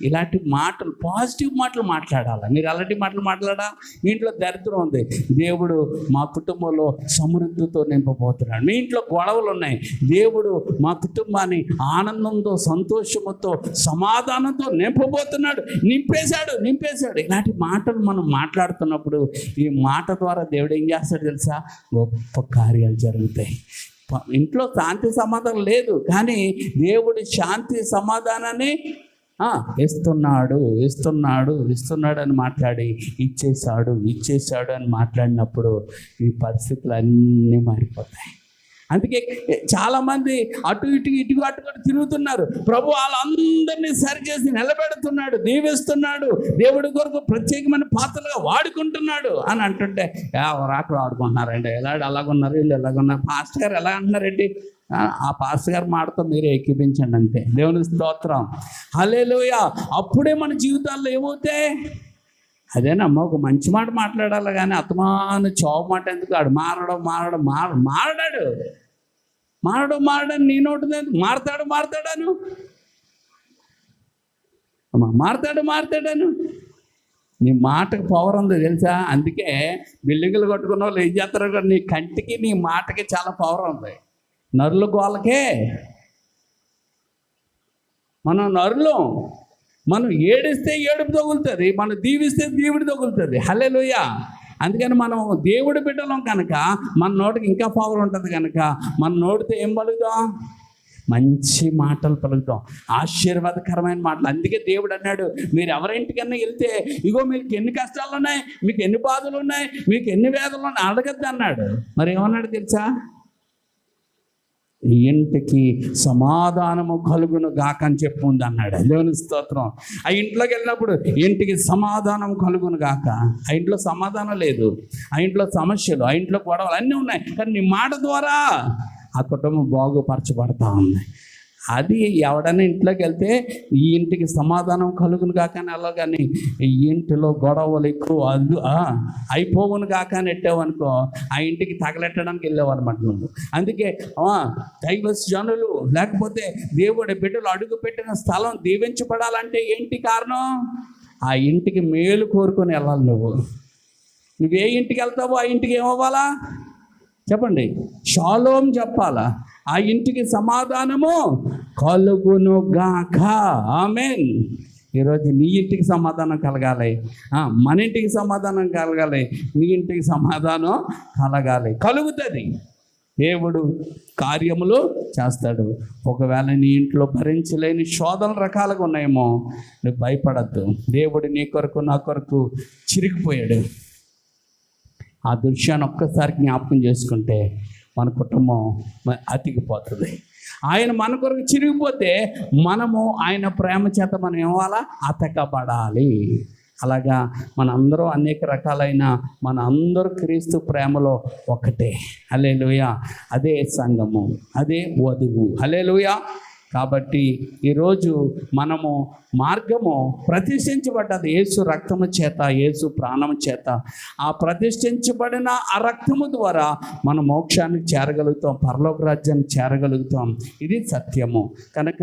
ఇలాంటి మాటలు, పాజిటివ్ మాటలు మాట్లాడాలి. మీరు అలాంటి మాటలు మాట్లాడా? మీ ఇంట్లో దరిద్రం ఉంది, దేవుడు మా కుటుంబంలో సమృద్ధితో నింపబోతున్నాడు. మీ ఇంట్లో గొడవలు ఉన్నాయి, దేవుడు మా కుటుంబాన్ని ఆనందంతో, సంతోషంతో, సమాధానంతో నింపబోతున్నాడు. నింపేశాడు. ఇలాంటి మాటలు మనం మాట్లాడుతున్నప్పుడు ఈ మాట ద్వారా దేవుడు ఏం చేస్తాడు తెలుసా? గొప్ప కార్యాలు జరుగుతాయి. ఇంట్లో శాంతి సమాధానం లేదు, కానీ దేవుడి శాంతి సమాధానాన్ని ఇస్తున్నాడు అని మాట్లాడి ఇచ్చేశాడు అని మాట్లాడినప్పుడు ఈ పరిస్థితులు అన్నీ మారిపోతాయి. అందుకే చాలామంది అటు తిరుగుతున్నారు. ప్రభు వాళ్ళందరినీ సరిచేసి నిలబెడుతున్నాడు, దీవిస్తున్నాడు, దేవుడి కొరకు ప్రత్యేకమైన పాత్రలుగా వాడుకుంటున్నాడు అని అంటుంటే రాకలు ఆడుకుంటున్నారండి. అలాగున్నారు, వీళ్ళు ఎలాగున్నారు, పాస్టర్ గారు ఎలా అంటున్నారండి? ఆ పాస్టర్ గారి మాటతో మీరే ఎక్కిపించండి అంతే. దేవుని స్తోత్రం, హల్లెలూయా. అప్పుడే మన జీవితాల్లో ఏమవుతాయి? అదేనమ్మా, ఒక మంచి మాట మాట్లాడాలి, కానీ అతమాను చోపు మాట ఎందుకు? ఆడు మారడం నీ నోటు మారతాడను నీ మాటకు పవర్ ఉంది తెలుసా? అందుకే బిల్డింగులు కట్టుకున్న వాళ్ళు ఏం చేస్తారు, నీ కంటికి నీ మాటకి చాలా పవర్ ఉంది. నరుల గోళ్ళకే మనం నరులం. మనం ఏడిస్తే ఏడుపు తగులుతుంది, మనం దీవిస్తే దీవుడు తగులుతుంది. హల్లెలూయా. అందుకని మనం దేవుడి బిడ్డలం కనుక మన నోటికి ఇంకా పవర్ ఉంటుంది కనుక మన నోటితో ఏం పలుకుతాం? మంచి మాటలు పలుకుతాం, ఆశీర్వాదకరమైన మాటలు. అందుకే దేవుడు అన్నాడు, మీరు ఎవరింటికన్నా వెళ్తే ఇగో మీకు ఎన్ని కష్టాలు ఉన్నాయి, మీకు ఎన్ని బాధలు ఉన్నాయి, మీకు ఎన్ని వేదనలు ఉన్నాయి అడగద్దు అన్నాడు. మరి ఏమన్నాడు తెలుసా? ఇంటికి సమాధానము కలుగును గాక అని చెప్పు ఉంది అన్నాడు. దేవుని స్తోత్రం. ఆ ఇంట్లోకి వెళ్ళినప్పుడు ఇంటికి సమాధానం కలుగును గాక. ఆ ఇంట్లో సమాధానం లేదు, ఆ ఇంట్లో సమస్యలు, ఆ ఇంట్లో గొడవలు అన్నీ ఉన్నాయి, కానీ నీ మాట ద్వారా ఆ కుటుంబం బాగుపరచబడతా ఉంది. అది ఎవడైనా ఇంట్లోకి వెళ్తే ఈ ఇంటికి సమాధానం కలుగును కాక అని అలా, కానీ ఈ ఇంటిలో గొడవలు ఎక్కువ అయిపోవును కాక అని ఎట్టావనుకో ఆ ఇంటికి తగలెట్టడానికి వెళ్ళేవాళ్ళమాట నువ్వు. అందుకే దైవ జనులు లేకపోతే దేవుడి బిడ్డలు అడుగు పెట్టిన స్థలం దీవించబడాలంటే ఏంటి కారణం? ఆ ఇంటికి మేలు కోరుకొని వెళ్ళాలి. నువ్వు ఏ ఇంటికి వెళ్తావో ఆ ఇంటికి ఏమవ్వాలా చెప్పండి? షాలోమ్ చెప్పాలా. ఆ ఇంటికి సమాధానము కలుగును గాక. ఆమేన్. ఈరోజు నీ ఇంటికి సమాధానం కలగాలి, మన ఇంటికి సమాధానం కలగాలి, నీ ఇంటికి సమాధానం కలగాలి. కలుగుతుంది, దేవుడు కార్యములు చేస్తాడు. ఒకవేళ నీ ఇంట్లో భరించలేని శోధనలు రకాలుగా ఉన్నాయేమో, నువ్వు భయపడద్దు. దేవుడు నీ కొరకు నా కొరకు చిరిగిపోయాడు. ఆ దృశ్యాన్ని ఒక్కసారి జ్ఞాపకం చేసుకుంటే మన కుటుంబం అతికిపోతుంది. ఆయన మన కొరకు చిరిగిపోతే మనము ఆయన ప్రేమ చేత మనం ఏమవ్వాలా? అతకబడాలి. అలాగా మనందరూ అనేక రకాలైన మన అందరూ క్రీస్తు ప్రేమలో ఒకటే. హల్లెలూయా. అదే సంఘము, అదే వధువు. హల్లెలూయా. కాబట్టి ఈరోజు మనము మార్గము ప్రతిష్ఠించబడ్డది యేసు రక్తము చేత, యేసు ప్రాణము చేత. ఆ ప్రతిష్ఠించబడిన ఆ రక్తము ద్వారా మనం మోక్షానికి చేరగలుగుతాం, పరలోక రాజ్యానికి చేరగలుగుతాం. ఇది సత్యము. కనుక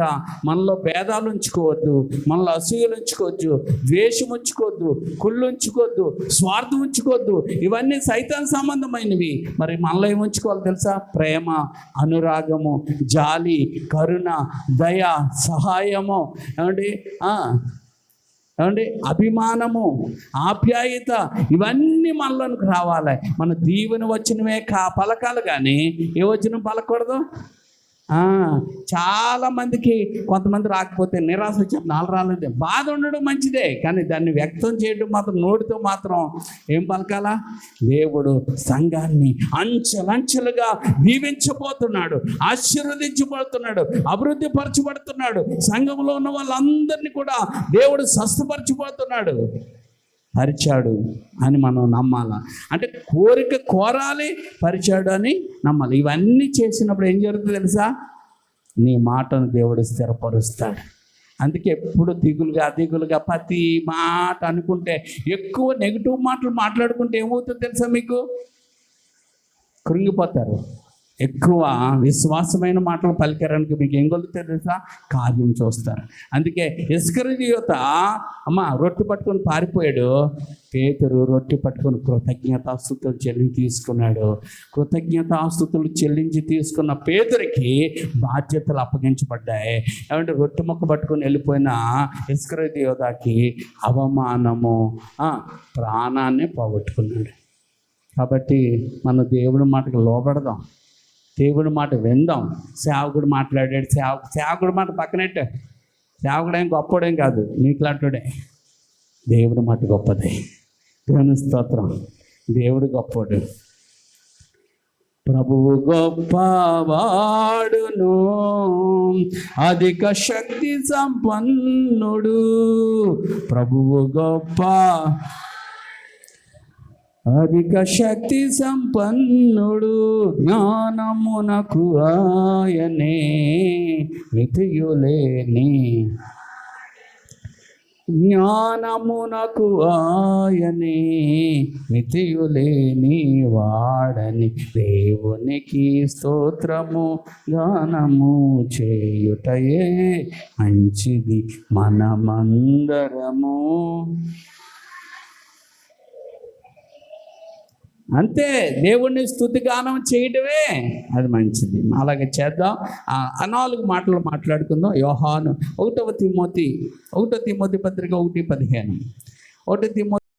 మనలో భేదాలు ఉంచుకోవద్దు, మనలో అసూయలు ఉంచుకోవద్దు, ద్వేషం ఉంచుకోవద్దు, కుళ్ళు ఉంచుకోవద్దు, స్వార్థం ఉంచుకోవద్దు. ఇవన్నీ సైతాన్ సంబంధమైనవి. మరి మనలో ఏమి ఉంచుకోవాలి తెలుసా? ప్రేమ, అనురాగము, జాలి, కరుణ, దయ, సహాయము, ఏమండి అభిమానము, ఆప్యాయత, ఇవన్నీ మనలోనికి రావాలి. మన దీవెన వచ్చినవే పలకాలు, కానీ ఏ వచ్చిన పలకూడదు. చాలామందికి కొంతమంది రాకపోతే నిరాశ వచ్చి నాలుగు రాలేదు, బాధ ఉండడం మంచిదే, కానీ దాన్ని వ్యక్తం చేయడం మాత్రం నోటితో మాత్రం ఏం పలకాలా? దేవుడు సంఘాన్ని అంచెలంచెలుగా దీవించబోతున్నాడు, ఆశీర్వదించబడుతున్నాడు, అభివృద్ధి పరచబడుతున్నాడు. సంఘంలో ఉన్న వాళ్ళందరినీ కూడా దేవుడు స్వస్థపరచబోతున్నాడు. పరిచాడు అని మనం నమ్మాలా. అంటే కోరాలి, పరిచాడు అని నమ్మాలి. ఇవన్నీ చేసినప్పుడు ఏం జరుగుతుంది తెలుసా? నీ మాటను దేవుడు స్థిరపరుస్తాడు. అందుకే ఎప్పుడు దిగులుగా ప్రతి మాట అనుకుంటే, ఎక్కువ నెగిటివ్ మాటలు మాట్లాడుకుంటే ఏమవుతుందో తెలుసా? మీకు కృంగిపోతారు. ఎక్కువ విశ్వాసమైన మాటలు పలికారానికి మీకు ఏం కలుగుతుంది తెలుసా? కార్యం చూస్తారు. అందుకే ఇస్కరియోత రొట్టె పట్టుకొని పారిపోయాడు. పేతురు రొట్టె పట్టుకొని కృతజ్ఞతాస్తుతులు చెల్లించి తీసుకున్న పేతురికి బాధ్యతలు అప్పగించబడ్డాయి. ఏమంటే రొట్టె మొక్క పట్టుకొని వెళ్ళిపోయిన ఇస్కరియోతకి అవమానము, ప్రాణాన్ని పోగొట్టుకున్నాడు. కాబట్టి మన దేవుడి మాటకు లోబడదాం, దేవుడి మాట విందాం. సేవకుడు మాట్లాడాడు, సేవకుడు మాట పక్కనట్టే. సేవకుడేం గొప్పడేం కాదు, నీకులాంటుడే. దేవుడి మాట గొప్పదే. దేవుని స్తోత్రం. దేవుడు గొప్పడు. ప్రభువు గొప్పవాడును, అధిక శక్తి సంపన్నుడు. ప్రభువు గొప్ప, అధిక శక్తి సంపన్నుడు. జ్ఞానమునకు ఆయనే మితియులేని, జ్ఞానమునకు ఆయనే మితియులేని వాడని. దేవునికి స్తోత్రము గానము చేయుటయే మంచిది మనమందరము. అంతే, దేవుణ్ణి స్తుతిగానం చేయటమే అది మంచిది. అలాగే చేద్దాం. 4 మాటలు మాట్లాడుకుందాం. యోహాను 1 తిమోతి పత్రిక 1:15. 1 తిమోతి